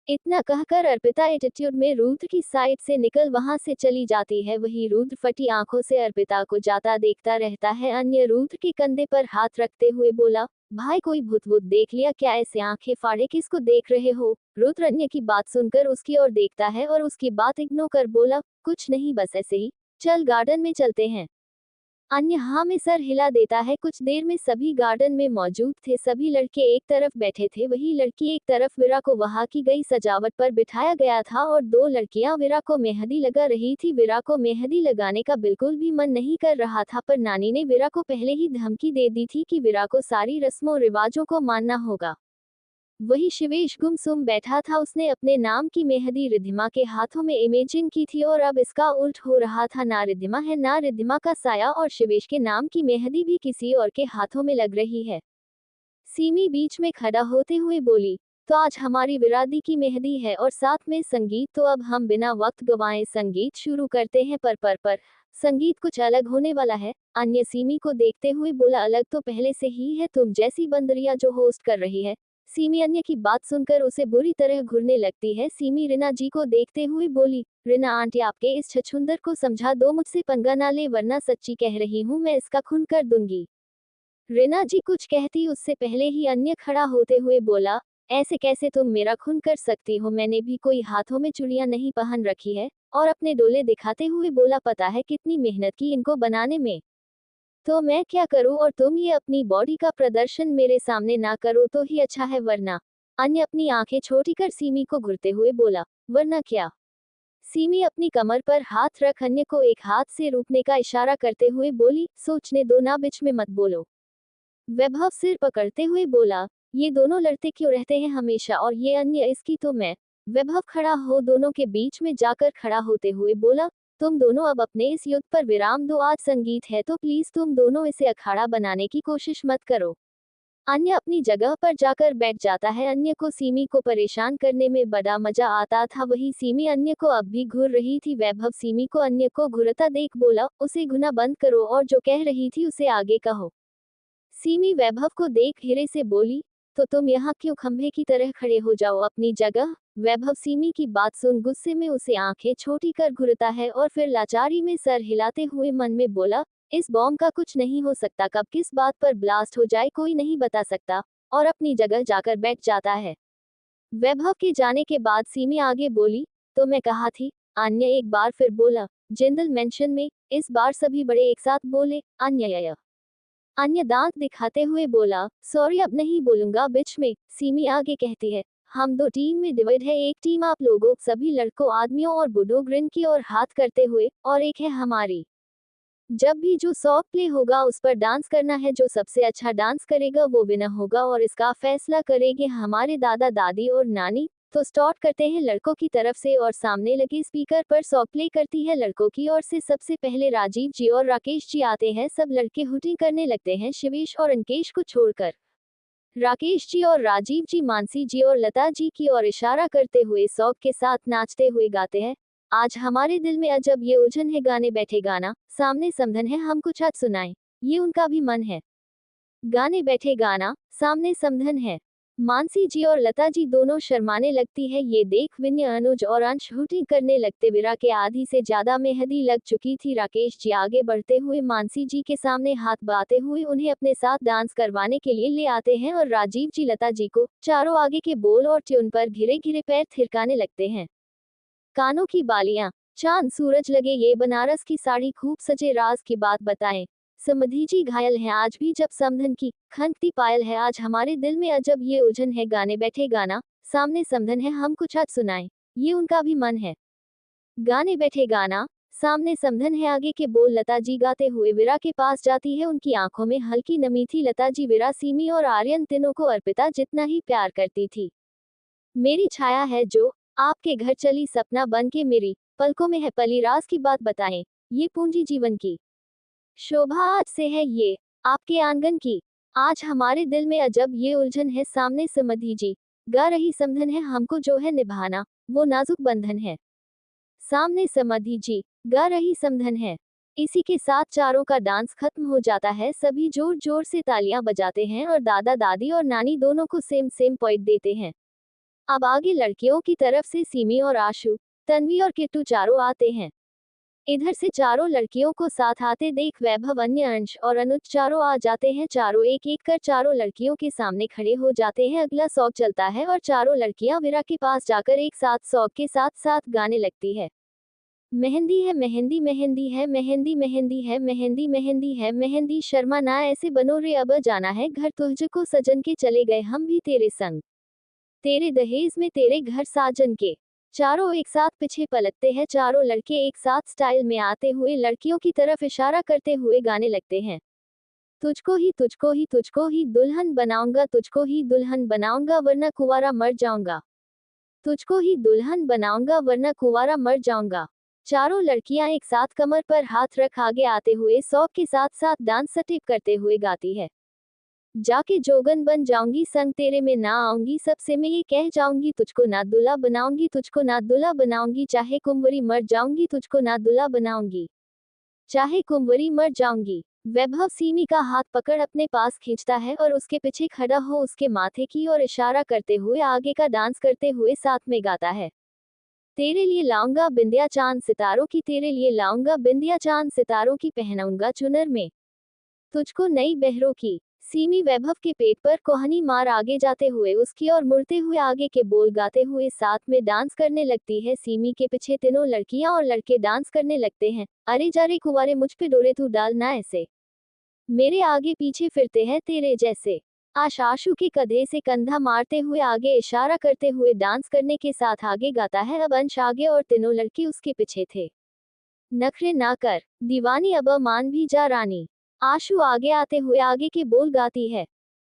Speaker 2: इतना कहकर अर्पिता एटीट्यूड में रुद्र की साइड से निकल वहां से चली जाती है। वही रुद्र फटी आंखों से अर्पिता को जाता देखता रहता है। अन्य रुद्र के कंधे पर हाथ रखते हुए बोला, भाई कोई भूत वूत देख लिया क्या, ऐसे आंखें फाड़े किसको देख रहे हो। रुद्र अन्य की बात सुनकर उसकी ओर देखता है और उसकी बात इग्नोर कर बोला, कुछ नहीं बस ऐसे ही, चल गार्डन में चलते हैं। अन्य हाँ में सर हिला देता है। कुछ देर में सभी गार्डन में मौजूद थे। सभी लड़के एक तरफ बैठे थे, वही लड़की एक तरफ। वीरा को वहां की गई सजावट पर बिठाया गया था और दो लड़कियां वीरा को मेहंदी लगा रही थी। वीरा को मेहंदी लगाने का बिल्कुल भी मन नहीं कर रहा था, पर नानी ने वीरा को पहले ही धमकी दे दी थी कि वीरा को सारी रस्मों रिवाजों को मानना होगा। वही शिवेश गुमसुम बैठा था। उसने अपने नाम की मेहंदी रिद्धिमा के हाथों में इमेजिन की थी और अब इसका उल्ट हो रहा था। ना रिद्धिमा है, ना रिद्धिमा का साया, और शिवेश के नाम की मेहंदी भी किसी और के हाथों में लग रही है। सीमी बीच में खड़ा होते हुए बोली, तो आज हमारी विरादी की मेहंदी है और साथ में संगीत, तो अब हम बिना वक्त गवाए संगीत शुरू करते हैं। पर संगीत कुछ अलग होने वाला है। अन्य सीमी को देखते हुए बोला, अलग तो पहले से ही है, तुम जैसी बंदरिया जो होस्ट कर रही है। सीमी अन्य की बात सुनकर उसे बुरी तरह घुरने लगती है। सीमी रिना जी को देखते हुए बोली, रिना आंटी आपके इस छछूंदर को समझा दो, मुझसे पंगा ना ले, वरना सच्ची कह रही हूँ मैं इसका खून कर दूंगी। रिना जी कुछ कहती उससे पहले ही अन्य खड़ा होते हुए बोला, ऐसे कैसे तुम मेरा खून कर सकती हो, मैंने भी कोई हाथों में चूड़ियां नहीं पहन रखी है। और अपने डोले दिखाते हुए बोला, पता है कितनी मेहनत की इनको बनाने में, तो मैं क्या करूं, और तुम ये अपनी बॉडी का प्रदर्शन मेरे सामने ना करो तो ही अच्छा है, वरना। अन्य अपनी आंखें छोटी कर सीमी को घूरते हुए बोला, वरना क्या। सीमी अपनी कमर पर हाथ रख अन्य को एक हाथ से रोकने का इशारा करते हुए बोली, सोचने दो ना, बीच में मत बोलो। वैभव सिर पकड़ते हुए बोला, ये दोनों लड़ते क्यों रहते हैं हमेशा, और ये अन्य इसकी तो मैं। वैभव खड़ा हो दोनों के बीच में जाकर खड़ा होते हुए बोला, तुम दोनों अब अपने इस युद्ध पर विराम दो, आज संगीत है तो प्लीज तुम दोनों इसे अखाड़ा बनाने की कोशिश मत करो। अन्य अपनी जगह पर जाकर बैठ जाता है। अन्य को सीमी को परेशान करने में बड़ा मजा आता था, वही सीमी अन्य को अब भी घूर रही थी। वैभव सीमी को अन्य को घुरता देख बोला, उसे घुना बंद करो और जो कह रही थी उसे आगे कहो। सीमी वैभव को देख धीरे से बोली, तो तुम यहाँ क्यों खंभे की तरह खड़े हो जाओ अपनी जगह। वैभव सीमी की बात सुन गुस्से में उसे आंखें छोटी कर घुरता है और फिर लाचारी में सर हिलाते हुए मन में बोला, इस बॉम्ब का कुछ नहीं हो सकता, कब किस बात पर ब्लास्ट हो जाए कोई नहीं बता सकता, और अपनी जगह जाकर बैठ जाता है। वैभव के जाने के बाद सीमी आगे बोली, तो मैं कहा थी। अन्य एक बार फिर बोला, जिंदल मेंशन में। इस बार सभी बड़े एक साथ बोले, अन्य दांत दिखाते हुए बोला, सॉरी अब नहीं बोलूंगा बीच में। सीमी आगे कहती है, हम दो टीम में डिवाइड है, एक टीम आप लोगों सभी लड़कों आदमियों और बूढ़ों ग्रिन की ओर हाथ करते हुए, और एक है हमारी। जब भी जो सॉफ्ट प्ले होगा उस पर डांस करना है, जो सबसे अच्छा डांस करेगा वो विनर होगा, और इसका फैसला करेंगे हमारे दादा दादी और नानी। तो स्टार्ट करते हैं लड़कों की तरफ से, और सामने लगे स्पीकर पर सॉन्ग प्ले करती है लड़कों की ओर से। सबसे पहले राजीव जी और राकेश जी आते हैं। सब लड़के हुटिंग करने लगते हैं शिवेश और अंकेश को छोड़कर। राकेश जी और राजीव जी मानसी जी और लता जी की ओर इशारा करते हुए सॉन्ग के साथ नाचते हुए गाते हैं, आज हमारे दिल में अजब ये उलझन है, गाने बैठे गाना, सामने समधन है, हम कुछ आज सुनाएं, ये उनका भी मन है। गाने बैठे गाना, सामने समधन है। मानसी जी और लता जी दोनों शर्माने लगती है। ये देख विनय, अनुज और अंश हुटिंग करने लगते। वीरा के आधी से ज्यादा मेहंदी लग चुकी थी। राकेश जी आगे बढ़ते हुए मानसी जी के सामने हाथ बाते हुए उन्हें अपने साथ डांस करवाने के लिए ले आते हैं, और राजीव जी लता जी को चारों आगे के बोल और ट्यून पर घिरे घिरे पैर थिरकाने लगते हैं। कानों की बालियां, चांद सूरज लगे, ये बनारस की साड़ी खूब सजे, राज की बात बताएं। समधी जी घायल है आज भी जब समधन की खनकती पायल है, आज हमारे दिल में अजब ये उलझन है, गाने बैठे गाना, सामने समधन है, हम कुछ आज सुनाएं, ये उनका भी मन है। गाने बैठे गाना, सामने समधन है, आगे के बोल लता जी गाते हुए वीरा के पास जाती है। उनकी आंखों में हल्की नमी थी। लता जी वीरा, सीमी और आर्यन तीनों को अर्पिता जितना ही प्यार करती थी। मेरी छाया है जो आपके घर चली, सपना बन के मेरी पलकों में है पली, राज की बात बताएं, ये पूंजी जीवन की शोभा आज से है, ये आपके आंगन की, आज हमारे दिल में अजब ये उलझन है, सामने समधी जी गा रही, समधन है हमको जो है निभाना, वो नाजुक बंधन है। सामने समधी जी गा रही, समधन है। इसी के साथ चारों का डांस खत्म हो जाता है। सभी जोर जोर से तालियां बजाते हैं और दादा दादी और नानी दोनों को सेम सेम पॉइंट देते हैं। अब आगे लड़कियों की तरफ से सीमी और आशु, तन्वी और किट्टू चारों आते हैं। इधर से चारों लड़कियों को साथ आते देख वैभव, अन्य, अंश और अनुज चारों आ जाते हैं। चारों एक एक कर चारों लड़कियों के सामने खड़े हो जाते हैं। अगला सॉन्ग चलता है और चारों लड़कियां वीरा के पास जाकर एक साथ सॉन्ग के साथ साथ गाने लगती है। मेहंदी है मेहंदी मेहंदी है मेहंदी मेहंदी है मेहंदी मेहंदी है मेहंदी शर्मा ना ऐसे बनो रे अब जाना है घर तुझको सजन के चले गए हम भी तेरे संग तेरे दहेज में तेरे घर साजन के। चारों एक साथ पीछे पलटते हैं, चारों लड़के एक साथ स्टाइल में आते हुए लड़कियों की तरफ इशारा करते हुए गाने लगते हैं। तुझको ही तुझको ही तुझको ही दुल्हन बनाऊंगा, तुझको ही दुल्हन बनाऊंगा वरना कुंवारा मर जाऊंगा। तुझको ही दुल्हन बनाऊंगा वरना कुंवारा मर जाऊंगा। चारों लड़कियां एक साथ कमर पर हाथ रख आगे आते हुए शौक के साथ साथ डांस स्टेप करते हुए गाती है। जाके जोगन बन जाऊंगी संग तेरे में ना आऊंगी, सबसे मैं ये कह जाऊंगी तुझको ना दूल्हा बनाऊंगी, तुझको ना दूल्हा बनाऊंगी, चाहे कुंवरी मर जाऊंगी तुझको ना दूल्हा बनाऊंगी, चाहे कुंवरी मर जाऊंगी। वैभव सीमी का हाथ पकड़ अपने पास खींचता है और उसके पीछे खड़ा हो उसके माथे की ओर इशारा करते हुए आगे का डांस करते हुए साथ में गाता है। तेरे लिए लाऊंगा बिंदिया चांद सितारों की, तेरे लिए लाऊंगा बिंदिया चांद सितारों की, पहनाऊंगा चुनर में तुझको नई बहरों की। सीमी वैभव के पेट पर कोहनी मार आगे जाते हुए उसकी ओर मुड़ते हुए आगे के बोल गाते हुए साथ में डांस करने लगती है। सीमी के पीछे तीनों लड़कियां और लड़के डांस करने लगते हैं। अरे जा रे कुंवारे मुझ पे डोरे तू डाल ना ऐसे, मेरे आगे पीछे फिरते हैं तेरे जैसे। आशाशु के कंधे से कंधा मारते हुए आगे इशारा करते हुए डांस करने के साथ आगे गाता है। अब अंश आगे और तीनों लड़के उसके पीछे थे। नखरे ना कर दीवानी अब मान भी जा रानी। आशु आगे आते हुए आगे के बोल गाती है।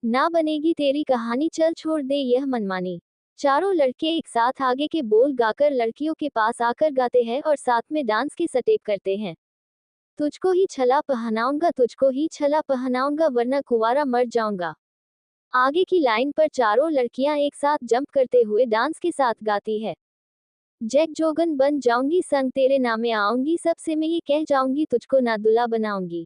Speaker 2: ना बनेगी तेरी कहानी चल छोड़ दे यह मनमानी। चारों लड़के एक साथ आगे के बोल गाकर लड़कियों के पास आकर गाते हैं और साथ में डांस के स्टेप करते हैं। तुझको ही छला पहनाऊंगा, तुझको ही छला पहनाऊंगा वरना कुंवारा मर जाऊंगा। आगे की लाइन पर चारों लड़कियां एक साथ जंप करते हुए डांस के साथ गाती है। जैक जोगन बन जाऊंगी संग तेरे नामे आऊंगी, सबसे मैं ये कह जाऊंगी तुझको ना दूल्हा बनाऊंगी,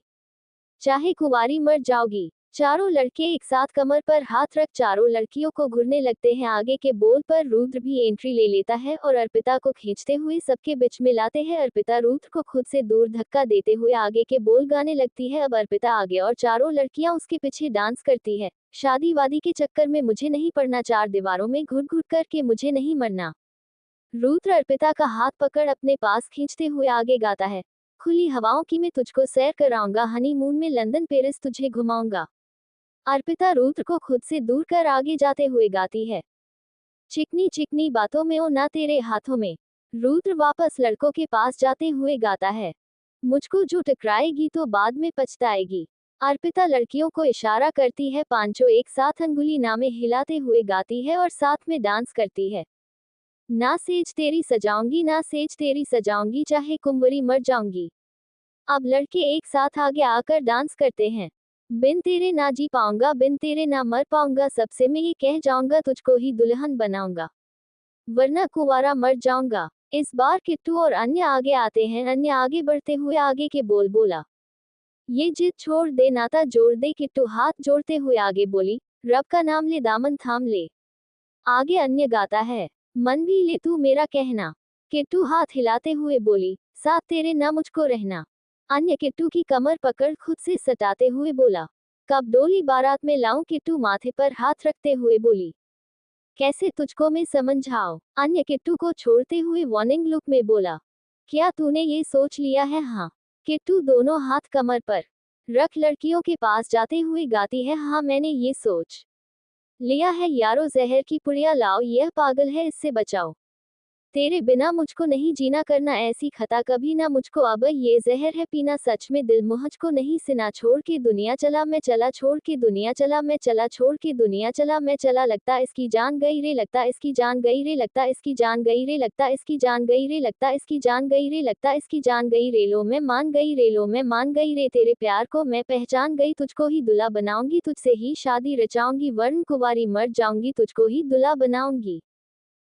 Speaker 2: चाहे कुंवारी मर जाओगी। चारों लड़के एक साथ कमर पर हाथ रख चारों लड़कियों को घुरने लगते हैं। आगे के बोल पर रुद्र भी एंट्री ले लेता है और अर्पिता को खींचते हुए सबके बीच में लाते हैं। अर्पिता रुद्र को खुद से दूर धक्का देते हुए आगे के बोल गाने लगती है। अब अर्पिता आगे और चारों लड़कियां उसके पीछे डांस करती है। शादी वादी के चक्कर में मुझे नहीं पड़ना, चार दीवारों में घुट घुट करके मुझे नहीं मरना। रुद्र अर्पिता का हाथ पकड़ अपने पास खींचते हुए आगे गाता है। खुली हवाओं की मैं तुझको सैर कराऊंगा, हनीमून में लंदन पेरिस तुझे घुमाऊंगा। अर्पिता रुद्र को खुद से दूर कर आगे जाते हुए गाती है। चिकनी चिकनी बातों में ओ ना तेरे हाथों में। रुद्र वापस लड़कों के पास जाते हुए गाता है। मुझको जो टकराएगी तो बाद में पछताएगी। अर्पिता लड़कियों को इशारा करती है। पांचों एक साथ अंगुली नामे हिलाते हुए गाती है और साथ में डांस करती है। ना सेज तेरी सजाऊंगी, ना सेज तेरी सजाऊंगी, चाहे कुंवरी मर जाऊंगी। अब लड़के एक साथ आगे आकर डांस करते हैं। बिन तेरे ना जी पाऊंगा, बिन तेरे ना मर पाऊंगा, सबसे मैं ये कह जाऊंगा तुझको ही दुल्हन बनाऊंगा वरना कुंवारा मर जाऊंगा। इस बार किट्टू और अन्य आगे आते हैं। अन्य आगे बढ़ते हुए आगे के बोल बोला। ये जिद छोड़ दे नाता जोड़ दे, किट्टू हाथ जोड़ते हुए आगे बोली। रब का नाम ले दामन थाम ले। आगे अन्य गाता है। मन भी ले तू मेरा कहना। किट्टू हाथ हिलाते हुए बोली। साथ तेरे ना मुझको रहना। अन्य किट्टू की कमर पकड़ खुद से सटाते हुए बोला। कब डोली बारात में लाऊं, किट्टू माथे पर हाथ रखते हुए बोली। कैसे तुझको मैं समझाऊं। अन्य किट्टू को छोड़ते हुए वार्निंग लुक में बोला। क्या तूने ये सोच लिया है? हाँ। किट्टू दोनों हाथ कमर पर रख लड़कियों के पास जाते हुए गाती है। हाँ मैंने ये सोच लिया है यारो, जहर की पुड़िया लाओ, यह पागल है इससे बचाओ। तेरे बिना मुझको नहीं जीना, करना ऐसी खता कभी ना मुझको, अब ये जहर है पीना, सच में दिल मुझको नहीं सिना, छोड़ के दुनिया चला मैं चला, छोड़ के दुनिया चला मैं चला, छोड़ के दुनिया चला मैं चला, लगता इसकी जान गई रे, लगता इसकी जान गई रे, लगता इसकी जान गई रे, लगता इसकी जान गई रे, लगता इसकी जान गई रे, लगता इसकी जान गई रे, लो मैं मान गई रे, लो मैं मान गई रे, तेरे प्यार को मैं पहचान गई, तुझको ही दुल्हा बनाऊंगी, तुझसे ही शादी रचाऊंगी, वर्ण कुंवारी मर जाऊंगी, तुझको ही दुल्हा बनाऊंगी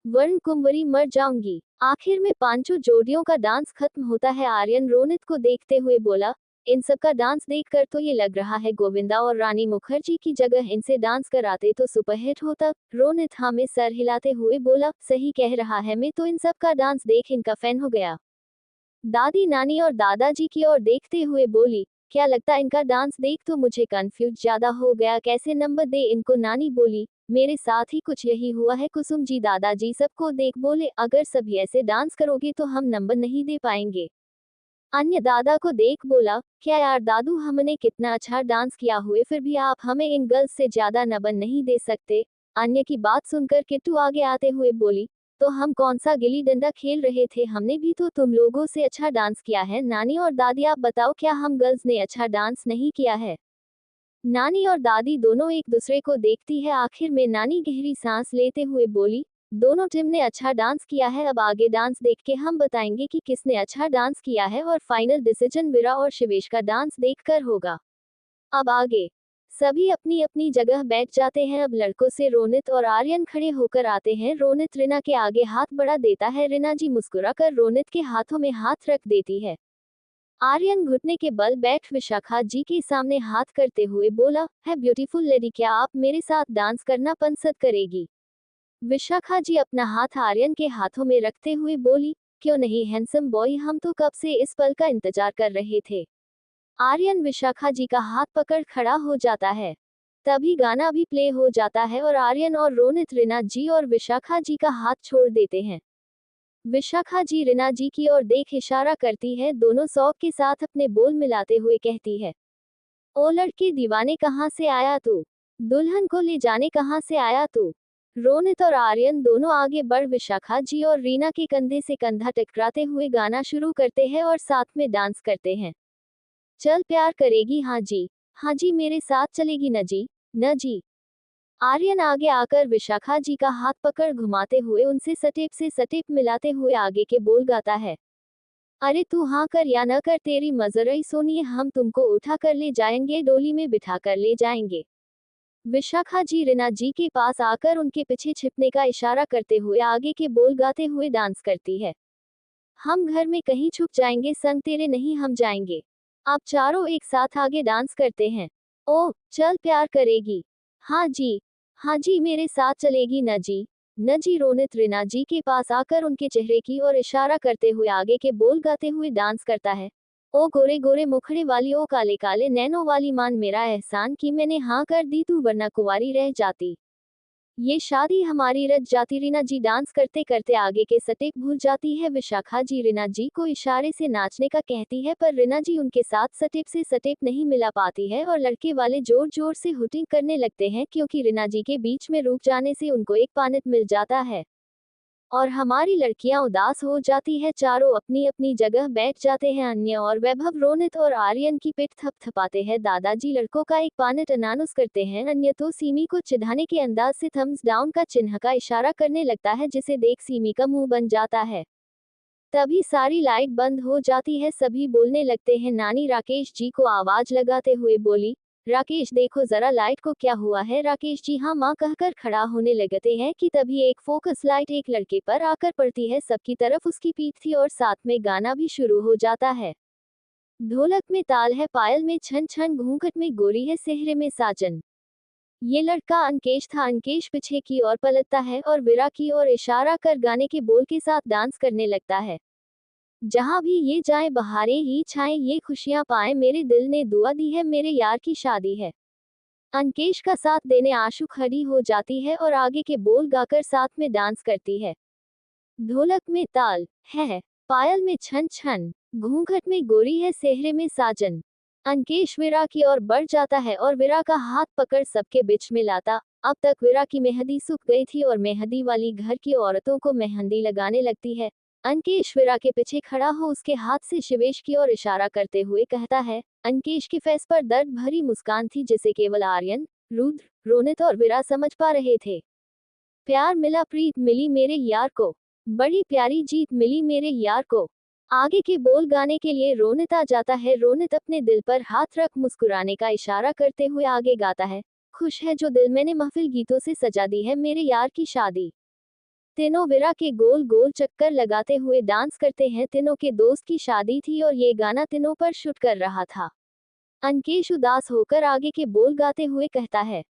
Speaker 2: वर्ण कुंवरी मर जाऊंगी। आखिर में पांचों जोड़ियों का डांस खत्म होता है। आर्यन रोनित को देखते हुए बोला। इन सब का डांस देखकर तो ये लग रहा है गोविंदा और रानी मुखर्जी की जगह इनसे डांस कराते तो सुपरहिट होता। रोनित हाँ में सर हिलाते हुए बोला। सही कह रहा है, मैं तो इन सब का डांस देख इनका फैन हो गया। दादी नानी और दादाजी की ओर देखते हुए बोली। क्या लगता इनका डांस देख तो मुझे कंफ्यूज ज्यादा हो गया, कैसे नंबर दे इनको, नानी बोली। मेरे साथ ही कुछ यही हुआ है कुसुम जी। दादाजी सबको देख बोले, अगर सभी ऐसे डांस करोगे तो हम नंबर नहीं दे पाएंगे। अन्य दादा को देख बोला, क्या यार दादू, हमने कितना अच्छा डांस किया हुए फिर भी आप हमें इन गर्ल्स से ज्यादा नंबर नहीं दे सकते। अन्य की बात सुनकर किट्टू आगे आते हुए बोली, तो हम कौन सा गिल्ली डंडा खेल रहे थे, हमने भी तो तुम लोगों से अच्छा डांस किया है। नानी और दादी आप बताओ, क्या हम गर्ल्स ने अच्छा डांस नहीं किया है? नानी और दादी दोनों एक दूसरे को देखती है। आखिर में नानी गहरी सांस लेते हुए बोली, दोनों टीम ने अच्छा डांस किया है। अब आगे डांस देख के हम बताएंगे कि किसने अच्छा डांस किया है और फाइनल डिसीजन वीरा और शिवेश का डांस देखकर होगा। अब आगे सभी अपनी अपनी जगह बैठ जाते हैं। अब लड़कों से रोनित और आर्यन खड़े होकर आते हैं। रोनित रिना के आगे हाथ बढ़ा देता है। रिना जी मुस्कुराकर रोनित के हाथों में हाथ रख देती है। आर्यन घुटने के बल बैठ विशाखा जी के सामने हाथ करते हुए बोला, है ब्यूटीफुल लेडी, क्या आप मेरे साथ डांस करना पसंद करेगी? विशाखा जी अपना हाथ आर्यन के हाथों में रखते हुए बोली, क्यों नहीं हैंडसम बॉय, हम तो कब से इस पल का इंतजार कर रहे थे। आर्यन विशाखा जी का हाथ पकड़ खड़ा हो जाता है। तभी गाना भी प्ले हो जाता है और आर्यन और रोनित रिना जी और विशाखा जी का हाथ छोड़ देते हैं। विशाखा जी रिना जी की ओर देख इशारा करती है। दोनों शौक के साथ अपने बोल मिलाते हुए कहती है, ओ लड़के दीवाने, कहाँ से आया तू? दुल्हन को ले जाने कहाँ से आया तू? रोनित और आर्यन दोनों आगे बढ़ विशाखा जी और रीना के कंधे से कंधा टकराते हुए गाना शुरू करते हैं और साथ में डांस करते हैं। चल प्यार करेगी, हाँ जी, हाँ जी, मेरे साथ चलेगी न जी, न जी। आर्यन आगे आकर विशाखा जी का हाथ पकड़ घुमाते हुए उनसे सटेप से सटेप मिलाते हुए आगे के बोल गाता है, अरे तू हाँ कर या न कर, तेरी मजरई सोनिए, हम तुमको उठा कर ले जाएंगे, डोली में बिठा कर ले जाएंगे। विशाखा जी रिना जी के पास आकर उनके पीछे छिपने का इशारा करते हुए आगे के बोल गाते हुए डांस करती है। हम घर में कहीं छुप जाएंगे, संग तेरे नहीं हम जाएंगे। आप चारों एक साथ आगे डांस करते हैं। ओह चल प्यार करेगी, हाँ जी, हाँ जी, मेरे साथ चलेगी न जी, न जी। रोनित रिना जी के पास आकर उनके चेहरे की ओर इशारा करते हुए आगे के बोल गाते हुए डांस करता है। ओ गोरे गोरे मुखड़े वाली, ओ काले काले नैनों वाली, मान मेरा एहसान कि मैंने हाँ कर दी तू, वरना कुंवारी रह जाती। ये शादी हमारी रच जाती। रीना जी डांस करते करते आगे के स्टेप भूल जाती है। विशाखा जी रीना जी को इशारे से नाचने का कहती है, पर रीना जी उनके साथ स्टेप से स्टेप नहीं मिला पाती है और लड़के वाले जोर जोर से हुटिंग करने लगते हैं, क्योंकि रीना जी के बीच में रुक जाने से उनको एक पानित मिल जाता है और हमारी लड़कियां उदास हो जाती है। चारों अपनी अपनी जगह बैठ जाते हैं। अन्य और वैभव रोनित और आर्यन की पिठ थपथपाते हैं। दादाजी लड़कों का एक पानिट अनाउंस करते हैं। अन्य तो सीमी को चिढ़ाने के अंदाज से थम्स डाउन का चिन्ह का इशारा करने लगता है, जिसे देख सीमी का मुंह बन जाता है। तभी सारी लाइट बंद हो जाती है। सभी बोलने लगते हैं। नानी राकेश जी को आवाज लगाते हुए बोली, राकेश देखो जरा लाइट को क्या हुआ है। राकेश जी हाँ माँ कहकर खड़ा होने लगते हैं कि तभी एक फोकस लाइट एक लड़के पर आकर पड़ती है। सबकी तरफ उसकी पीठ थी और साथ में गाना भी शुरू हो जाता है। ढोलक में ताल है, पायल में छन छन, घूंघट में गोरी है, सेहरे में साजन। ये लड़का अंकेश था। अंकेश पीछे की ओर पलटता है और विरा की ओर इशारा कर गाने के बोल के साथ डांस करने लगता है। जहाँ भी ये जाए बहारें ही छाएं, ये खुशियां पाए, मेरे दिल ने दुआ दी है, मेरे यार की शादी है। अंकेश का साथ देने आशु खड़ी हो जाती है और आगे के बोल गाकर साथ में डांस करती है। ढोलक में ताल है, पायल में छन छन, घूंघट में गोरी है, सेहरे में साजन। अंकेश विरा की ओर बढ़ जाता है और विरा का हाथ पकड़ सबके बीच में लाता। अब तक विरा की मेहंदी सूख गई थी और मेहंदी वाली घर की औरतों को मेहंदी लगाने लगती है। अंकेश विरा के पीछे खड़ा हो उसके हाथ से शिवेश की ओर इशारा करते हुए कहता है। अंकेश के फेस पर दर्द भरी मुस्कान थी, जिसे केवल आर्यन, रुद्र, रोनित और विरा समझ पा रहे थे। प्यार मिला, प्रीत मिली मेरे यार को, बड़ी प्यारी जीत मिली मेरे यार को। आगे के बोल गाने के लिए रोनित आ जाता है। रोनित अपने दिल पर हाथ रख मुस्कुराने का इशारा करते हुए आगे गाता है। खुश है जो दिल मैंने महफिल गीतों से सजा दी है, मेरे यार की शादी। तीनों विरा के गोल गोल चक्कर लगाते हुए डांस करते हैं। तीनों के दोस्त की शादी थी और ये गाना तीनों पर शूट कर रहा था। अंकेश उदास होकर आगे के बोल गाते हुए कहता है,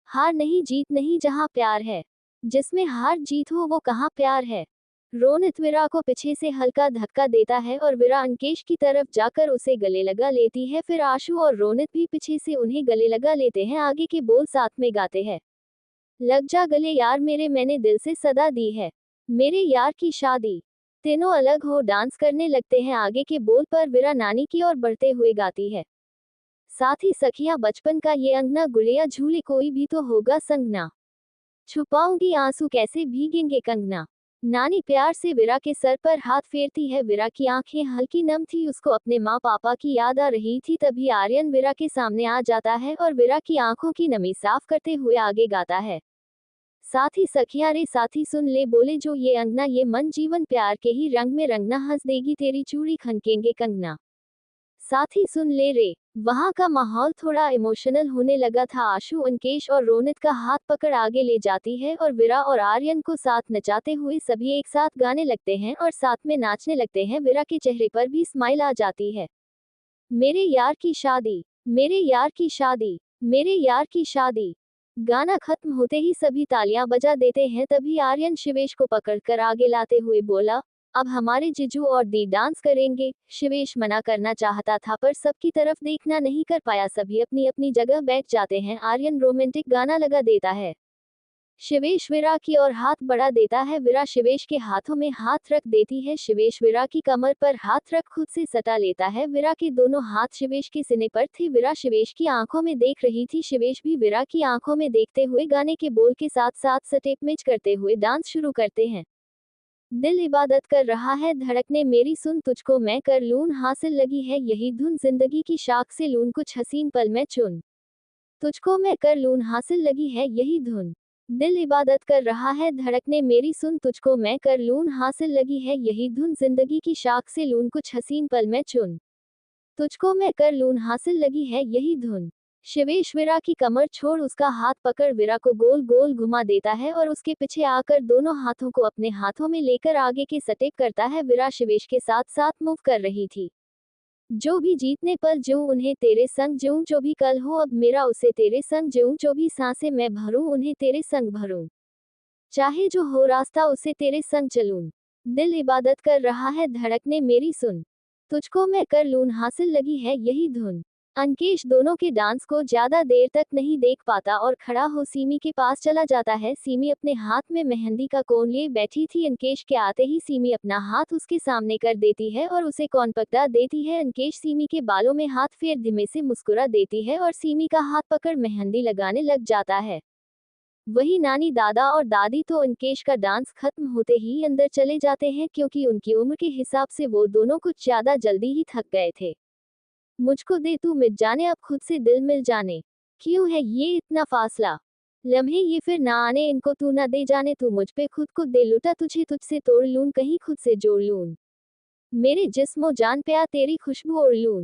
Speaker 2: हार नहीं जीत नहीं, जहाँ प्यार है। जिसमें हार जीत हो वो कहाँ प्यार है। रोनित विरा को पीछे से हल्का धक्का देता है और विरा अंकेश की तरफ जाकर उसे गले लगा लेती है। फिर आशु और रोनित भी पीछे से उन्हें गले लगा लेते हैं। आगे के बोल साथ में गाते हैं। लग जा गले यार मेरे, मैंने दिल से सदा दी है, मेरे यार की शादी। तीनों अलग हो डांस करने लगते हैं। आगे के बोल पर वीरा नानी की ओर बढ़ते हुए गाती है। साथ ही सखियां बचपन का ये अंगना गुड़िया झूले, कोई भी तो होगा संगना, छुपाऊंगी आंसू कैसे भीगेंगे कंगना। नानी प्यार से वीरा के सर पर हाथ फेरती है। वीरा की आंखें हल्की नम थी, उसको अपने माँ पापा की याद आ रही थी। तभी आर्यन वीरा के सामने आ जाता है और वीरा की आंखों की नमी साफ करते हुए आगे गाता है। साथ ही सखियां रे साथी सुन ले, बोले जो ये अंगना ये मन जीवन प्यार के ही रंग में रंगना, हंस देगी तेरी चूड़ी खनकेंगे कंगना। साथ ही सुन ले रे। वहां का माहौल थोड़ा इमोशनल होने लगा था। आशु अंकेश और रोनित का हाथ पकड़ आगे ले जाती है और वीरा और आर्यन को साथ नचाते हुए सभी एक साथ गाने लगते हैं और साथ में नाचने लगते हैं। वीरा के चेहरे पर भी स्माइल आ जाती है। मेरे यार की शादी, मेरे यार की शादी, मेरे यार की शादी। गाना खत्म होते ही सभी तालियां बजा देते हैं। तभी आर्यन शिवेश को पकड़कर आगे लाते हुए बोला, अब हमारे जीजू और दी डांस करेंगे। शिवेश मना करना चाहता था पर सबकी तरफ देखना नहीं कर पाया। सभी अपनी अपनी जगह बैठ जाते हैं। आर्यन रोमांटिक गाना लगा देता है। शिवेश वीरा की ओर हाथ बढ़ा देता है। वीरा शिवेश के हाथों में हाथ रख देती है। शिवेश वीरा की कमर पर हाथ रख खुद से सटा लेता है। वीरा के दोनों हाथ शिवेश के सीने पर थे। वीरा शिवेश की आंखों में देख रही थी। शिवेश भी वीरा की आंखों में देखते हुए गाने के बोल के साथ साथ स्टेप मैच करते हुए डांस शुरू करते हैं। दिल इबादत कर रहा है धड़कने मेरी, सुन तुझको मैं कर लूं हासिल लगी है यही धुन, जिंदगी की शाख से लूं कुछ हसीन पल मैं चुन, तुझको मैं कर लूं हासिल लगी है यही धुन। दिल इबादत कर रहा है धड़कने मेरी, सुन तुझको मैं कर लूं हासिल लगी है यही धुन, जिंदगी की शाख से लूं कुछ हसीन पल मैं चुन, तुझको मैं कर लूं हासिल लगी है यही धुन। शिवेश वीरा की कमर छोड़ उसका हाथ पकड़ वीरा को गोल गोल घुमा देता है और उसके पीछे आकर दोनों हाथों को अपने हाथों में लेकर आगे के स्टेप करता है। वीरा शिवेश के साथ साथ मूव कर रही थी। जो भी जीतने पल ज्यूं उन्हें तेरे संग ज्यूं, जो भी कल हो अब मेरा उसे तेरे संग ज्यूं, जो भी सांसें मैं भरूं उन्हें तेरे संग भरूं, चाहे जो हो रास्ता उसे तेरे संग चलूं। दिल इबादत कर रहा है धड़कने मेरी, सुन तुझको मैं कर लूं हासिल लगी है यही धुन। अंकेश दोनों के डांस को ज्यादा देर तक नहीं देख पाता और खड़ा हो सीमी के पास चला जाता है। सीमी अपने हाथ में मेहंदी का कोन लिए बैठी थी। अंकेश के आते ही सीमी अपना हाथ उसके सामने कर देती है और उसे कोन पकड़ा देती है। अंकेश सीमी के बालों में हाथ फेर धीमे से मुस्कुरा देती है और सीमी का हाथ पकड़ मेहंदी लगाने लग जाता है। वही नानी दादा और दादी तो अंकेश का डांस खत्म होते ही अंदर चले जाते हैं, क्योंकि उनकी उम्र के हिसाब से वो दोनों कुछ ज्यादा जल्दी ही थक गए थे। मुझको दे तू मिट जाने, अब खुद से दिल मिल जाने, क्यों है ये इतना फासला, लम्हे ये फिर ना आने, इनको तू ना दे जाने, तू मुझ पे खुद को दे लुटा, तुझे तुझसे तोड़ लूं कहीं खुद से जोड़ लूं, मेरे जिस्मो जान पे आ तेरी खुशबू ओढ़ लूं।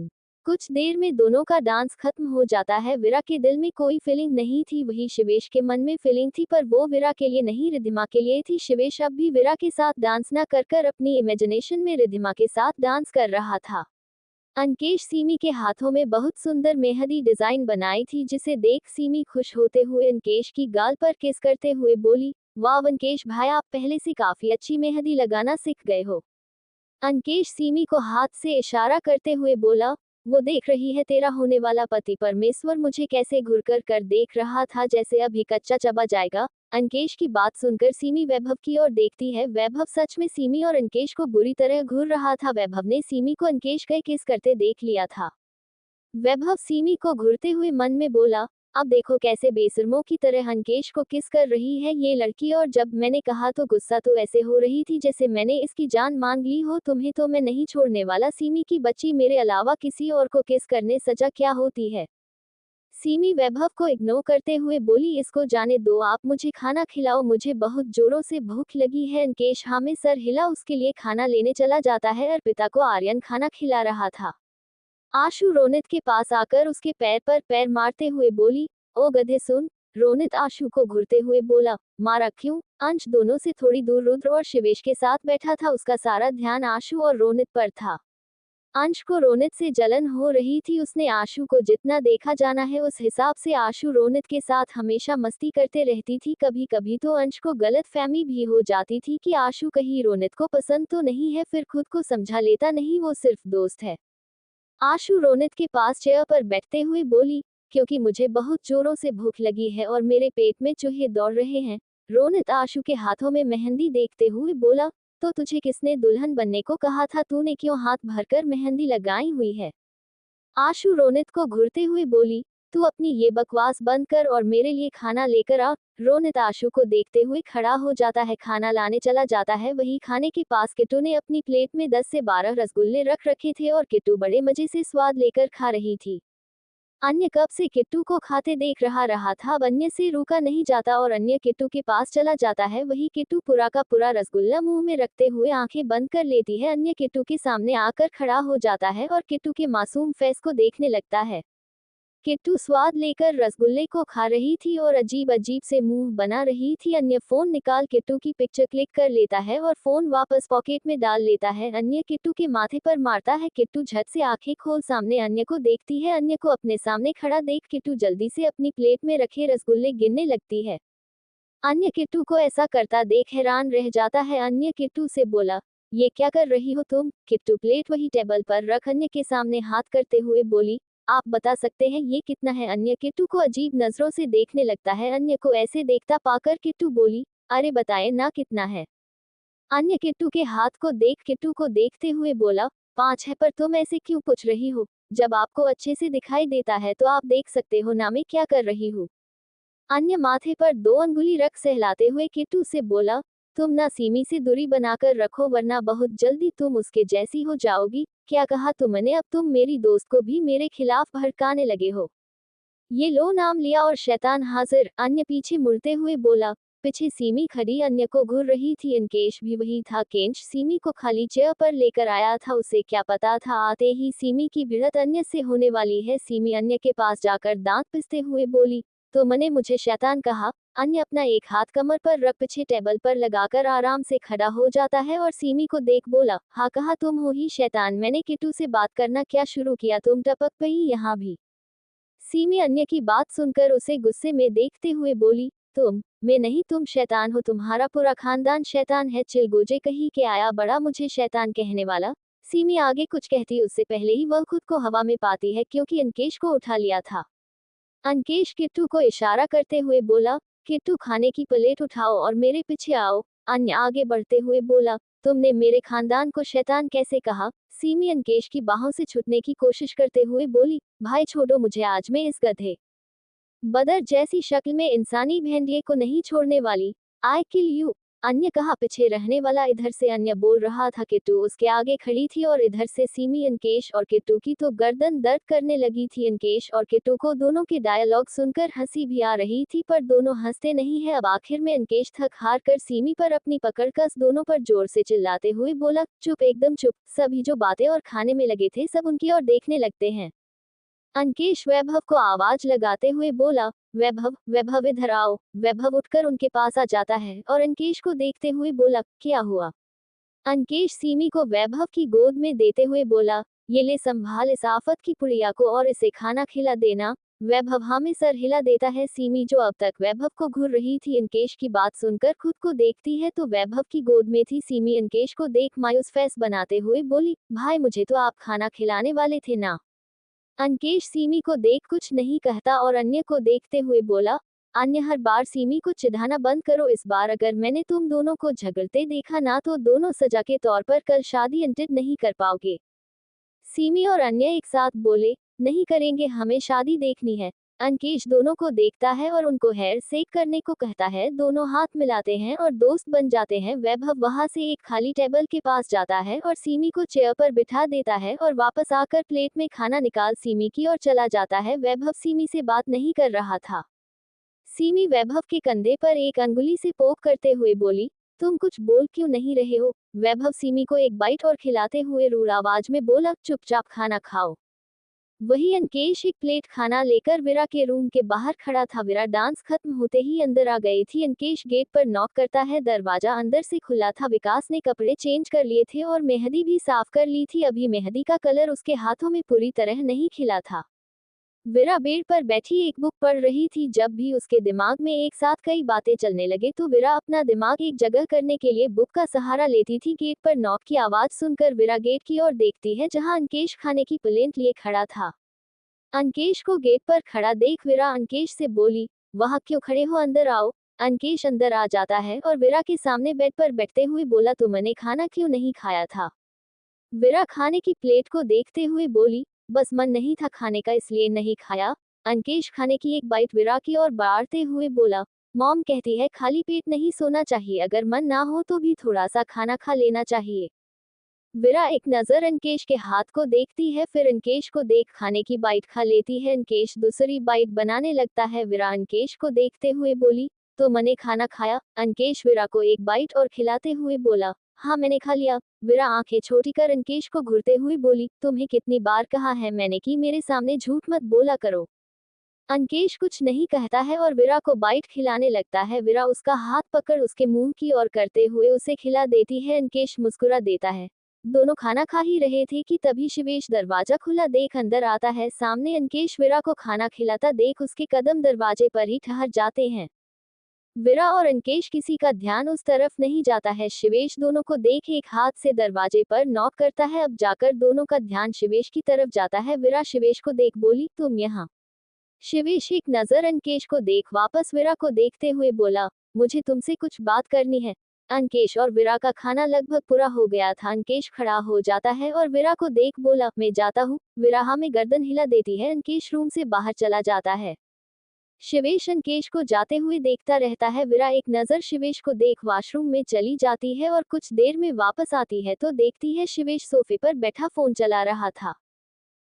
Speaker 2: कुछ देर में दोनों का डांस खत्म हो जाता है। वीरा के दिल में कोई फीलिंग नहीं थी, वही शिवेश के मन में फीलिंग थी, पर वो वीरा के लिए नहीं रिद्धिमा के लिए थी। शिवेश अब भी वीरा के साथ डांस न कर कर अपनी इमेजिनेशन में रिद्धिमा के साथ डांस कर रहा था। अंकेश सीमी के हाथों में बहुत सुंदर मेहंदी डिजाइन बनाई थी, जिसे देख सीमी खुश होते हुए अंकेश की गाल पर किस करते हुए बोली, वाह अंकेश भाई, आप पहले से काफी अच्छी मेहंदी लगाना सीख गए हो। अंकेश सीमी को हाथ से इशारा करते हुए बोला, वो देख रही है तेरा होने वाला पति परमेश्वर मुझे कैसे घूर कर कर देख रहा था, जैसे अभी कच्चा चबा जाएगा। अंकेश की बात सुनकर सीमी वैभव की ओर देखती है। वैभव सच में सीमी और अंकेश को बुरी तरह घूर रहा था। वैभव ने सीमी को अंकेश का किस करते देख लिया था। वैभव सीमी को घूरते हुए मन में बोला, अब देखो कैसे बेशर्मों की तरह अंकेश को किस कर रही है ये लड़की, और जब मैंने कहा तो गुस्सा तो ऐसे हो रही थी जैसे मैंने इसकी जान मांग ली हो। तुम्हें तो मैं नहीं छोड़ने वाला सीमी की बच्ची, मेरे अलावा किसी और को किस करने सजा क्या होती है। सीमी वैभव को इग्नोर करते हुए बोली, इसको जाने दो, आप मुझे खाना खिलाओ, मुझे बहुत जोरों से भूख लगी है। अंकेश हाँ में सर हिला उसके लिए खाना लेने चला जाता है। अर्पिता को आर्यन खाना खिला रहा था। आशु रोनित के पास आकर उसके पैर पर पैर मारते हुए बोली, ओ गधे सुन। रोनित आशु को घूरते हुए बोला, मारा क्यों। अंश दोनों से थोड़ी दूर रुद्र और शिवेश के साथ बैठा था। उसका सारा ध्यान आशु और रोनित पर था। अंश को रोनित से जलन हो रही थी। उसने आशु को जितना देखा जाना है उस हिसाब से आशु रोनित के साथ हमेशा मस्ती करते रहती थी। कभी कभी तो अंश को गलत फहमी भी हो जाती थी कि आशु कहीं रोनित को पसंद तो नहीं है, फिर खुद को समझा लेता, नहीं वो सिर्फ दोस्त है। आशु रोनित के पास चेयर पर बैठते हुए बोली, क्योंकि मुझे बहुत जोरों से भूख लगी है और मेरे पेट में चूहे दौड़ रहे हैं। रोनित आशु के हाथों में मेहंदी देखते हुए बोला, तो तुझे किसने दुल्हन बनने को कहा था? तूने क्यों हाथ भरकर मेहंदी लगाई हुई है? आशु रोनित को घूरते हुए बोली, तू अपनी ये बकवास बंद कर और मेरे लिए खाना लेकर आ। रोनित आशु को देखते हुए खड़ा हो जाता है, खाना लाने चला जाता है। वही खाने के पास किट्टू ने अपनी प्लेट में 10 से 12 रसगुल्ले रख रखे थे और किट्टू बड़े मजे से स्वाद लेकर खा रही थी। अन्य कब से किट्टू को खाते देख रहा था, अब अन्य से रुका नहीं जाता और अन्य किट्टू के पास चला जाता है। वही किट्टू पूरा का पूरा रसगुल्ला मुंह में रखते हुए आंखें बंद कर लेती है। अन्य किट्टू के सामने आकर खड़ा हो जाता है और किट्टू के मासूम फेस को देखने लगता है। किट्टू स्वाद लेकर रसगुल्ले को खा रही थी और अजीब अजीब से मुंह बना रही थी। अन्य फोन निकाल किट्टू की पिक्चर क्लिक कर लेता है और फोन वापस पॉकेट में डाल लेता है। अन्य किट्टू के माथे पर मारता है। किट्टू झट से आंखें खोल सामने अन्य को देखती है। अन्य को अपने सामने खड़ा देख किट्टू जल्दी से अपनी प्लेट में रखे रसगुल्ले गिनने लगती है। अन्य किट्टू को ऐसा करता देख हैरान रह जाता है। अन्य किट्टू से बोला, ये क्या कर रही हो तुम? किट्टू प्लेट वही टेबल पर रख अन्य के सामने हाथ करते हुए बोली, आप बता सकते हैं ये कितना है? अन्य किट्टू को अजीब नजरों से देखने लगता है। अन्य को ऐसे देखता पाकर किट्टू बोली, अरे बताए ना कितना है? अन्य किट्टू के हाथ को देख किट्टू को देखते हुए बोला, 5 है। पर तुम ऐसे क्यों पूछ रही हो? जब आपको अच्छे से दिखाई देता है तो आप देख सकते हो ना मैं क्या कर रही हूँ। अन्य माथे पर 2 अंगुली रख सहलाते हुए किट्टू से बोला, तुम ना सीमी से दूरी बनाकर रखो वरना बहुत जल्दी तुम उसके जैसी हो जाओगी। क्या कहा तुमने? अब तुम मेरी दोस्त को भी मेरे खिलाफ भड़काने लगे हो। ये लो नाम लिया और शैतान हाजिर। अन्य पीछे मुड़ते हुए बोला, पीछे सीमी खड़ी अन्य को घूर रही थी। अंकेश भी वही था। केंच सीमी को खाली चेयर पर लेकर आया था। उसे क्या पता था आते ही सीमी की भिड़त अन्य से होने वाली है। सीमी अन्य के पास जाकर दांत पिसते हुए बोली, तो मैंने मुझे शैतान कहा? अन्य अपना एक हाथ कमर पर रख पीछे टेबल पर लगाकर आराम से खड़ा हो जाता है और सीमी को देख बोला, हाँ कहा तुम हो ही शैतान। मैंने किट्टू से बात करना क्या शुरू किया? तुम टपक गई यहाँ भी। सीमी अन्य की बात सुनकर उसे गुस्से में देखते हुए बोली, मैं नहीं तुम शैतान हो। तुम्हारा पूरा खानदान शैतान है। चिलगोजे कहीं के आया बड़ा मुझे शैतान कहने वाला। सीमी आगे कुछ कहती उससे पहले ही वह खुद को हवा में पाती है क्योंकि अंकेश को उठा लिया था। अंकेश किट्टू को इशारा करते हुए बोला, किट्टू खाने की प्लेट उठाओ और मेरे पीछे आओ। अन्य आगे बढ़ते हुए बोला, तुमने मेरे खानदान को शैतान कैसे कहा? सीमी अंकेश की बाहों से छूटने की कोशिश करते हुए बोली, भाई छोड़ो मुझे, आज मैं इस गधे बदर जैसी शक्ल में इंसानी भेड़िए को नहीं छोड़ने वाली। आई किल यू। अन्य कहा पीछे रहने वाला। इधर से अन्य बोल रहा था, किट्टू उसके आगे खड़ी थी और इधर से सीमी अंकेश और किट्टू की तो गर्दन दर्द करने लगी थी। अंकेश और किट्टू को दोनों के डायलॉग सुनकर हंसी भी आ रही थी पर दोनों हंसते नहीं है। अब आखिर में अंकेश थक हार कर सीमी पर अपनी पकड़ कस दोनों पर जोर से चिल्लाते हुए बोला, चुप एकदम चुप। सभी जो बातें और खाने में लगे थे सब उनकी ओर देखने लगते हैं। अंकेश वैभव को आवाज लगाते हुए बोला, वैभव वैभव इधर आओ। वैभव उठकर उनके पास आ जाता है और अंकेश को देखते हुए बोला, क्या हुआ? अंकेश सीमी को वैभव की गोद में देते हुए बोला, ये ले संभाल इस आफत की पुड़िया को और इसे खाना खिला देना। वैभव हाँ में सर हिला देता है। सीमी जो अब तक वैभव को घूर रही थी अंकेश की बात सुनकर खुद को देखती है तो वैभव की गोद में थी। सीमी अंकेश को देख मायूस फेस बनाते हुए बोली, भाई मुझे तो आप खाना खिलाने वाले थे ना? अंकेश सीमी को देख कुछ नहीं कहता और अन्य को देखते हुए बोला, अन्य हर बार सीमी को चिढ़ाना बंद करो। इस बार अगर मैंने तुम दोनों को झगड़ते देखा ना तो दोनों सजा के तौर पर कल शादी एंटेड नहीं कर पाओगे। सीमी और अन्य एक साथ बोले, नहीं करेंगे, हमें शादी देखनी है। अंकेश दोनों को देखता है और उनको हेयर सेक करने को कहता है। दोनों हाथ मिलाते हैं और दोस्त बन जाते हैं। वैभव वहां से एक खाली टेबल के पास जाता है और सीमी को चेयर पर बिठा देता है और वापस आकर प्लेट में खाना निकाल सीमी की ओर चला जाता है। वैभव सीमी से बात नहीं कर रहा था। सीमी वैभव के कंधे पर एक अंगुली से पोक करते हुए बोली, तुम कुछ बोल क्यों नहीं रहे हो? वैभव सीमी को एक बाइट और खिलाते हुए रूड आवाज में बोला, चुपचाप खाना खाओ। वही अंकेश एक प्लेट खाना लेकर विरा के रूम के बाहर खड़ा था। विरा डांस खत्म होते ही अंदर आ गई थी। अंकेश गेट पर नॉक करता है। दरवाजा अंदर से खुला था। विकास ने कपड़े चेंज कर लिए थे और मेहंदी भी साफ कर ली थी। अभी मेहंदी का कलर उसके हाथों में पूरी तरह नहीं खिला था। विरा बेड पर बैठी एक बुक पढ़ रही थी। जब भी उसके दिमाग में एक साथ कई बातें चलने लगे तो विरा अपना दिमाग एक जगह करने के लिए बुक का सहारा लेती थी। गेट पर नॉक की आवाज सुनकर विरा गेट की ओर देखती है जहां अंकेश खाने की प्लेट लिए खड़ा था। अंकेश को गेट पर खड़ा देख विरा अंकेश से बोली, वहां क्यों खड़े हो, अंदर आओ। अंकेश अंदर आ जाता है और विरा के सामने बेड पर बैठते हुए बोला, तुमने खाना क्यों नहीं खाया था। विरा खाने की प्लेट को देखते हुए बोली, बस मन नहीं था खाने का इसलिए नहीं खाया। अंकेश खाने की एक बाइट विरा की ओर बाढ़ते हुए बोला, मॉम कहती है खाली पेट नहीं सोना चाहिए, अगर मन ना हो तो भी थोड़ा सा खाना खा लेना चाहिए। विरा एक नजर अंकेश के हाथ को देखती है, फिर अंकेश को देख खाने की बाइट खा लेती है। अंकेश दूसरी बाइट बनाने लगता है। विरा अंकेश को देखते हुए बोली, तो मैंने खाना खाया। अंकेश विरा को एक बाइट और खिलाते हुए बोला, हाँ मैंने खा लिया। विरा आंखें छोटी कर अंकेश को घूरते हुए बोली, तुम्हें कितनी बार कहा है मैंने कि मेरे सामने झूठ मत बोला करो। अंकेश कुछ नहीं कहता है और विरा को बाइट खिलाने लगता है। विरा उसका हाथ पकड़ उसके मुंह की ओर करते हुए उसे खिला देती है। अंकेश मुस्कुरा देता है। दोनों खाना खा ही रहे थे कि तभी शिवेश दरवाजा खुला देख अंदर आता है। सामने अंकेश विरा को खाना खिलाता देख उसके कदम दरवाजे पर ही ठहर जाते हैं। विरा और अंकेश किसी का ध्यान उस तरफ नहीं जाता है। शिवेश दोनों को देख एक हाथ से दरवाजे पर नॉक करता है। अब जाकर दोनों का ध्यान शिवेश की तरफ जाता है। विरा शिवेश को देख बोली, तुम यहाँ। शिवेश एक नजर अंकेश को देख वापस विरा को देखते हुए बोला, मुझे तुमसे कुछ बात करनी है। अंकेश और विरा का खाना लगभग पूरा हो गया था। अंकेश खड़ा हो जाता है और विरा को देख बोला, मैं जाता हूँ। विरा हाँ में गर्दन हिला देती है। अंकेश रूम से बाहर चला जाता है। शिवेश अंकेश को जाते हुए देखता रहता है। विरा एक नजर शिवेश को देख वॉशरूम में चली जाती है और कुछ देर में वापस आती है तो देखती है शिवेश सोफे पर बैठा फोन चला रहा था।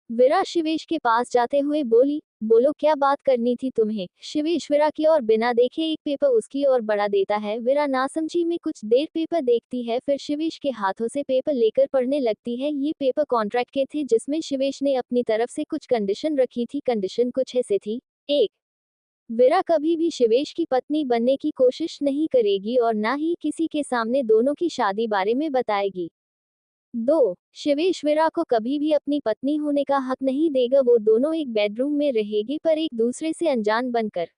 Speaker 2: विरा शिवेश के पास जाते हुए बोली, बोलो क्या बात करनी थी तुम्हें। शिवेश विरा की ओर बिना देखे एक पेपर उसकी ओर बढ़ा देता है। विरा नासमझी में कुछ देर पेपर देखती है, फिर शिवेश के हाथों से पेपर लेकर पढ़ने लगती है। ये पेपर कॉन्ट्रैक्ट के थे जिसमें शिवेश ने अपनी तरफ से कुछ कंडीशन रखी थी। कंडीशन कुछ ऐसे थी, 1. विरा कभी भी शिवेश की पत्नी बनने की कोशिश नहीं करेगी और ना ही किसी के सामने दोनों की शादी बारे में बताएगी। 2. शिवेश विरा को कभी भी अपनी पत्नी होने का हक नहीं देगा। वो दोनों एक बेडरूम में रहेगी पर एक दूसरे से अनजान बनकर।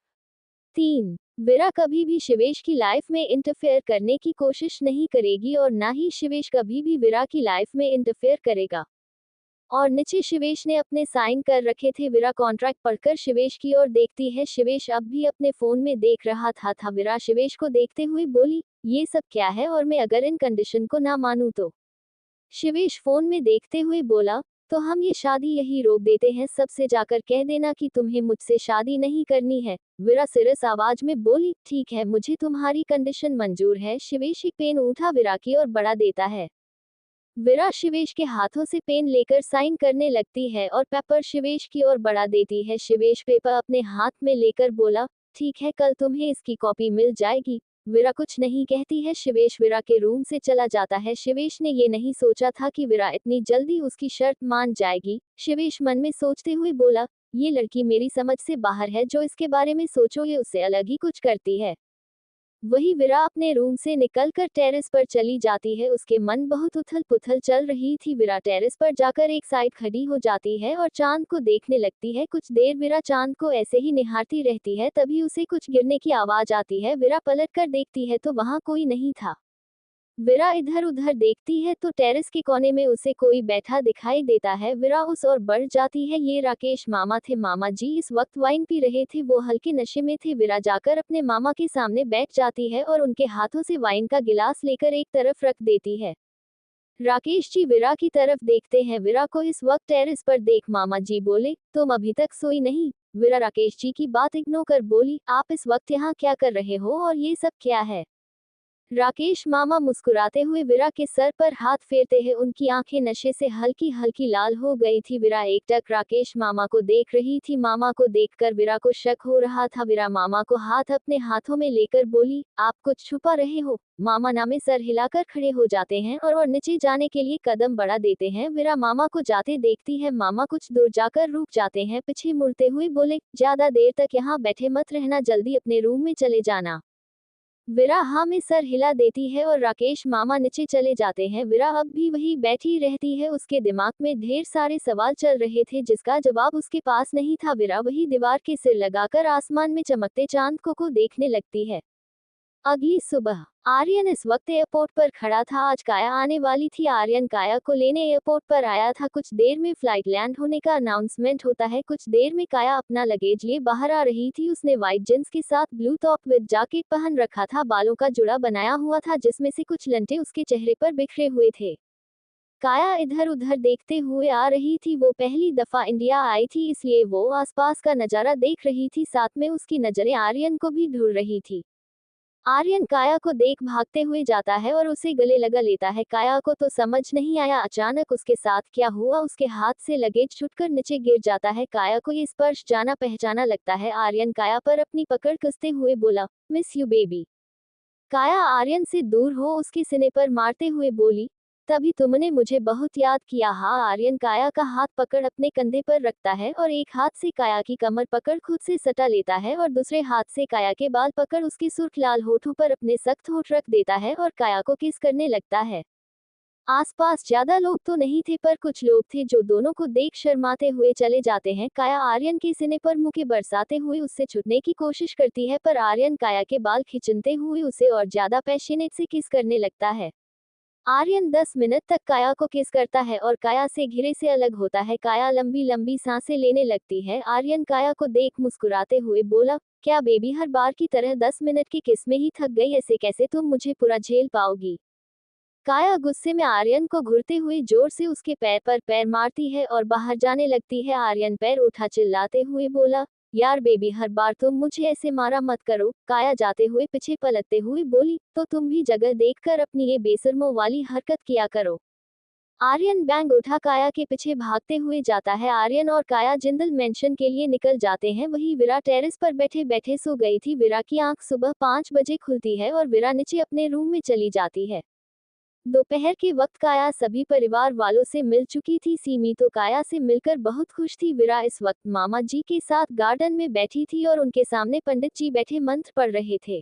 Speaker 2: 3. विरा कभी भी शिवेश की लाइफ में इंटरफेयर करने की कोशिश नहीं करेगी और ना ही शिवेश कभी भी विरा की लाइफ में इंटरफेयर करेगा। और नीचे शिवेश ने अपने साइन कर रखे थे। विरा कॉन्ट्रैक्ट पढ़कर शिवेश की ओर देखती है। शिवेश अब भी अपने फोन में देख रहा था। विरा शिवेश को देखते हुए बोली, ये सब क्या है और मैं अगर इन कंडीशन को ना मानूं तो। शिवेश फोन में देखते हुए बोला, तो हम ये शादी यही रोक देते हैं। सबसे जाकर कह देना कि तुम्हें मुझसे शादी नहीं करनी है। विरा सीरियस आवाज में बोली, ठीक है मुझे तुम्हारी कंडीशन मंजूर है। शिवेश एक पेन उठा विरा की ओर बढ़ा देता है। विरा शिवेश के हाथों से पेन लेकर साइन करने लगती है और पेपर शिवेश की ओर बढ़ा देती है। शिवेश पेपर अपने हाथ में लेकर बोला, ठीक है कल तुम्हें इसकी कॉपी मिल जाएगी। विरा कुछ नहीं कहती है। शिवेश विरा के रूम से चला जाता है। शिवेश ने ये नहीं सोचा था कि विरा इतनी जल्दी उसकी शर्त मान जाएगी। शिवेश मन में सोचते हुए बोला, ये लड़की मेरी समझ से बाहर है, जो इसके बारे में सोचो ये उससे अलग ही कुछ करती है। वही विरा अपने रूम से निकलकर टेरेस पर चली जाती है। उसके मन बहुत उथल पुथल चल रही थी। विरा टेरेस पर जाकर एक साइड खड़ी हो जाती है और चांद को देखने लगती है। कुछ देर विरा चांद को ऐसे ही निहारती रहती है, तभी उसे कुछ गिरने की आवाज आती है। विरा पलट कर देखती है तो वहां कोई नहीं था। विरा इधर उधर देखती है तो टेरेस के कोने में उसे कोई बैठा दिखाई देता है। विरा उस ओर बढ़ जाती है। ये राकेश मामा थे। मामा जी इस वक्त वाइन पी रहे थे। वो हल्के नशे में थे। विरा जाकर अपने मामा के सामने बैठ जाती है और उनके हाथों से वाइन का गिलास लेकर एक तरफ रख देती है। राकेश जी विरा की तरफ देखते हैं। विरा को इस वक्त टेरेस पर देख मामा जी बोले, तुम अभी तक सोई नहीं। विरा राकेश जी की बात इग्नोर कर बोली, आप इस वक्त यहाँ क्या कर रहे हो और ये सब क्या है। राकेश मामा मुस्कुराते हुए विरा के सर पर हाथ फेरते हैं। उनकी आंखें नशे से हल्की हल्की लाल हो गई थी। विरा एकटक राकेश मामा को देख रही थी। मामा को देखकर विरा को शक हो रहा था। विरा मामा को हाथ अपने हाथों में लेकर बोली, आप कुछ छुपा रहे हो। मामा नामे सर हिलाकर खड़े हो जाते हैं और नीचे जाने के लिए कदम बढ़ा देते हैं। विरा मामा को जाते देखती है। मामा कुछ दूर जाकर रुक जाते हैं, पीछे मुड़ते हुए बोले, ज्यादा देर तक यहाँ बैठे मत रहना, जल्दी अपने रूम में चले जाना। विरा हाँ में सर हिला देती है और राकेश मामा नीचे चले जाते हैं। विरा अब भी वही बैठी रहती है। उसके दिमाग में ढेर सारे सवाल चल रहे थे जिसका जवाब उसके पास नहीं था। विरा वही दीवार के सिर लगाकर आसमान में चमकते चांद को देखने लगती है। अगली सुबह आर्यन इस वक्त एयरपोर्ट पर खड़ा था। आज काया आने वाली थी। आर्यन काया को लेने एयरपोर्ट पर आया था। कुछ देर में फ्लाइट लैंड होने का अनाउंसमेंट होता है। कुछ देर में काया अपना लगेज लिए बाहर आ रही थी। उसने व्हाइट जींस के साथ ब्लू टॉप विद जैकेट पहन रखा था। बालों का जुड़ा बनाया हुआ था जिसमें से कुछ लंटे उसके चेहरे पर बिखरे हुए थे। काया इधर उधर देखते हुए आ रही थी। वो पहली दफा इंडिया आई थी इसलिए वो आसपास का नजारा देख रही थी। साथ में उसकी नजरें आर्यन को भी ढूंढ रही थी। आर्यन काया को देख भागते हुए जाता है और उसे गले लगा लेता है। काया को तो समझ नहीं आया अचानक उसके साथ क्या हुआ। उसके हाथ से लगेज छूटकर नीचे गिर जाता है। काया को ये स्पर्श जाना पहचाना लगता है। आर्यन काया पर अपनी पकड़ कसते हुए बोला, मिस यू बेबी। काया आर्यन से दूर हो उसके सीने पर मारते हुए बोली, तभी तुमने मुझे बहुत याद किया। हाँ। आर्यन काया का हाथ पकड़ अपने कंधे पर रखता है और एक हाथ से काया की कमर पकड़ खुद से सटा लेता है और दूसरे हाथ से काया के बाल पकड़ उसके सुर्ख लाल होठों पर अपने सख्त होठ रख देता है और काया को किस करने लगता है। आसपास ज्यादा लोग तो नहीं थे पर कुछ लोग थे जो दोनों को देख शर्माते हुए चले जाते हैं। काया आर्यन के सीने पर मुक्के बरसाते हुए उससे छूटने की कोशिश करती है पर आर्यन काया के बाल खींचते हुए उसे और ज्यादा पैशनेट से किस करने लगता है। आर्यन 10 मिनट तक काया को किस करता है और काया से घिरे से अलग होता है। काया लंबी लंबी सांसें लेने लगती है। आर्यन काया को देख मुस्कुराते हुए बोला, क्या बेबी हर बार की तरह 10 मिनट की किस में ही थक गई? ऐसे कैसे तुम मुझे पूरा झेल पाओगी? काया गुस्से में आर्यन को घूरते हुए जोर से उसके पैर पर पैर मारती है और बाहर जाने लगती है। आर्यन पैर उठा चिल्लाते हुए बोला, यार बेबी हर बार तुम मुझे ऐसे मारा मत करो। काया जाते हुए पीछे पलटते हुए बोली, तो तुम भी जगह देखकर अपनी ये बेशर्मों वाली हरकत किया करो। आर्यन बैंग उठा काया के पीछे भागते हुए जाता है। आर्यन और काया जिंदल मेंशन के लिए निकल जाते हैं। वहीं विरा टेरेस पर बैठे बैठे सो गई थी। विरा की आंख सुबह 5 बजे खुलती है और विरा नीचे अपने रूम में चली जाती है। दोपहर के वक्त काया सभी परिवार वालों से मिल चुकी थी। सीमी तो काया से मिलकर बहुत खुश थी। विरा इस वक्त मामा जी के साथ गार्डन में बैठी थी और उनके सामने पंडित जी बैठे मंत्र पढ़ रहे थे।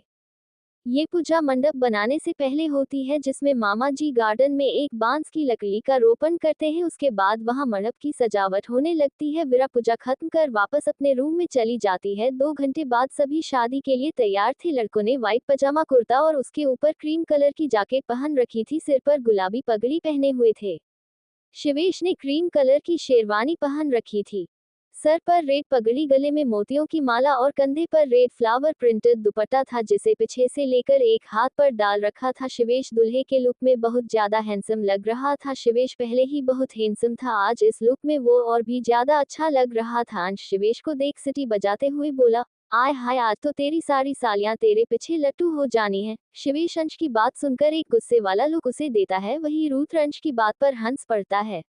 Speaker 2: ये पूजा मंडप बनाने से पहले होती है जिसमें मामा जी गार्डन में एक बांस की लकड़ी का रोपण करते हैं। उसके बाद वहां मंडप की सजावट होने लगती है। विरा पूजा खत्म कर वापस अपने रूम में चली जाती है। 2 घंटे बाद सभी शादी के लिए तैयार थे। लड़कों ने व्हाइट पजामा कुर्ता और उसके ऊपर क्रीम कलर की जैकेट पहन रखी थी। सिर पर गुलाबी पगड़ी पहने हुए थे। शिवेश ने क्रीम कलर की शेरवानी पहन रखी थी। सर पर रेड पगड़ी, गले में मोतियों की माला और कंधे पर रेड फ्लावर प्रिंटेड दुपट्टा था जिसे पीछे से लेकर एक हाथ पर डाल रखा था। शिवेश दूल्हे के लुक में बहुत ज्यादा हैंडसम लग रहा था। शिवेश पहले ही बहुत हैंडसम था, आज इस लुक में वो और भी ज्यादा अच्छा लग रहा था। अंश शिवेश को देख सिटी बजाते हुए बोला, आय हाय आज तो तेरी सारी सालियां तेरे पीछे लट्टू हो जानी है। शिवेश अंश की बात सुनकर एक गुस्से वाला लुक उसे देता है। वही रूथ अंश की बात पर हंस पड़ता है।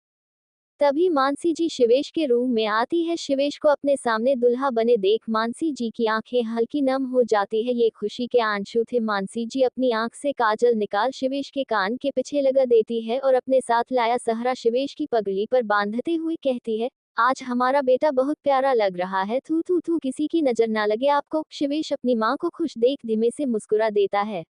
Speaker 2: तभी मानसी जी शिवेश के रूम में आती है। शिवेश को अपने सामने दुल्हा बने देख मानसी जी की आंखें हल्की नम हो जाती है। ये खुशी के आंसू थे। मानसी जी अपनी आंख से काजल निकाल शिवेश के कान के पीछे लगा देती है और अपने साथ लाया सहरा शिवेश की पगड़ी पर बांधते हुए कहती है, आज हमारा बेटा बहुत प्यारा लग रहा है। थू थू थू, किसी की नजर ना लगे आपको। शिवेश अपनी माँ को खुश देख धीमे से मुस्कुरा देता है।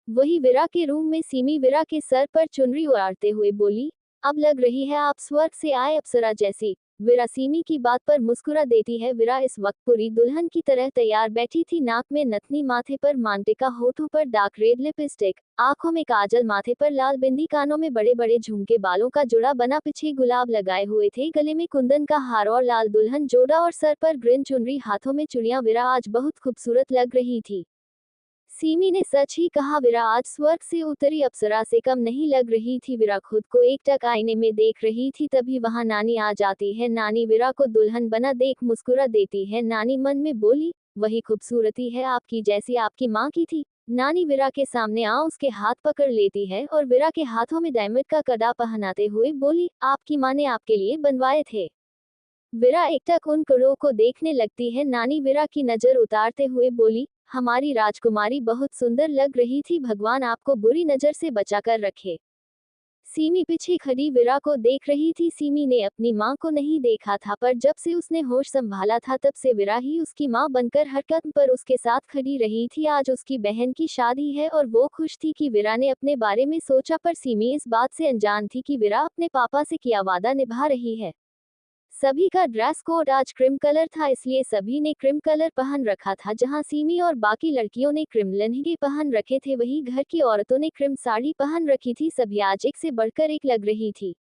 Speaker 2: वही विरा के रूम में सीमी विरा के सर पर चुनरी उड़ाते हुए बोली, अब लग रही है आप स्वर्ग से आए अप्सरा जैसी। विरा सीमी की बात पर मुस्कुरा देती है। विरा इस वक्त पूरी दुल्हन की तरह तैयार बैठी थी। नाक में नथनी, माथे पर मांगटिका, होठों पर डार्क रेड लिपस्टिक, आंखों में काजल, माथे पर लाल बिंदी, कानों में बड़े बड़े झुमके, बालों का जुड़ा बना पीछे गुलाब लगाए हुए थे, गले में कुंदन का हार और लाल दुल्हन जोड़ा और सर पर ग्रीन चुनरी, हाथों में चूड़ियां। विरा आज बहुत खूबसूरत लग रही थी। सीमी ने सच ही कहा, विरा आज स्वर्ग से उतरी अप्सरा से कम नहीं लग रही थी। विरा खुद को एकटक आईने में देख रही थी तभी वहां नानी आ जाती है। नानी विरा को दुल्हन बना देख मुस्कुरा देती है। नानी मन में बोली, वही खूबसूरती है आपकी जैसी आपकी माँ की थी। नानी विरा के सामने आ उसके हाथ पकड़ लेती है और विरा के हाथों में डायमंड का कड़ा पहनाते हुए बोली, आपकी माँ ने आपके लिए बनवाए थे। विरा एकटक उन कड़ों को देखने लगती है। नानी विरा की नजर उतारते हुए बोली, हमारी राजकुमारी बहुत सुंदर लग रही थी, भगवान आपको बुरी नजर से बचाकर रखे। सीमी पीछे खड़ी विरा को देख रही थी। सीमी ने अपनी माँ को नहीं देखा था पर जब से उसने होश संभाला था तब से विरा ही उसकी माँ बनकर हर कदम पर उसके साथ खड़ी रही थी। आज उसकी बहन की शादी है और वो खुश थी कि विरा ने अपने बारे में सोचा पर सीमी इस बात से अनजान थी कि विरा अपने पापा से किया वादा निभा रही है। सभी का ड्रेस कोड आज क्रीम कलर था, इसलिए सभी ने क्रीम कलर पहन रखा था। जहां सीमी और बाकी लड़कियों ने क्रीम लहंगे पहन रखे थे, वहीं घर की औरतों ने क्रीम साड़ी पहन रखी थी। सभी आज एक से बढ़कर एक लग रही थी।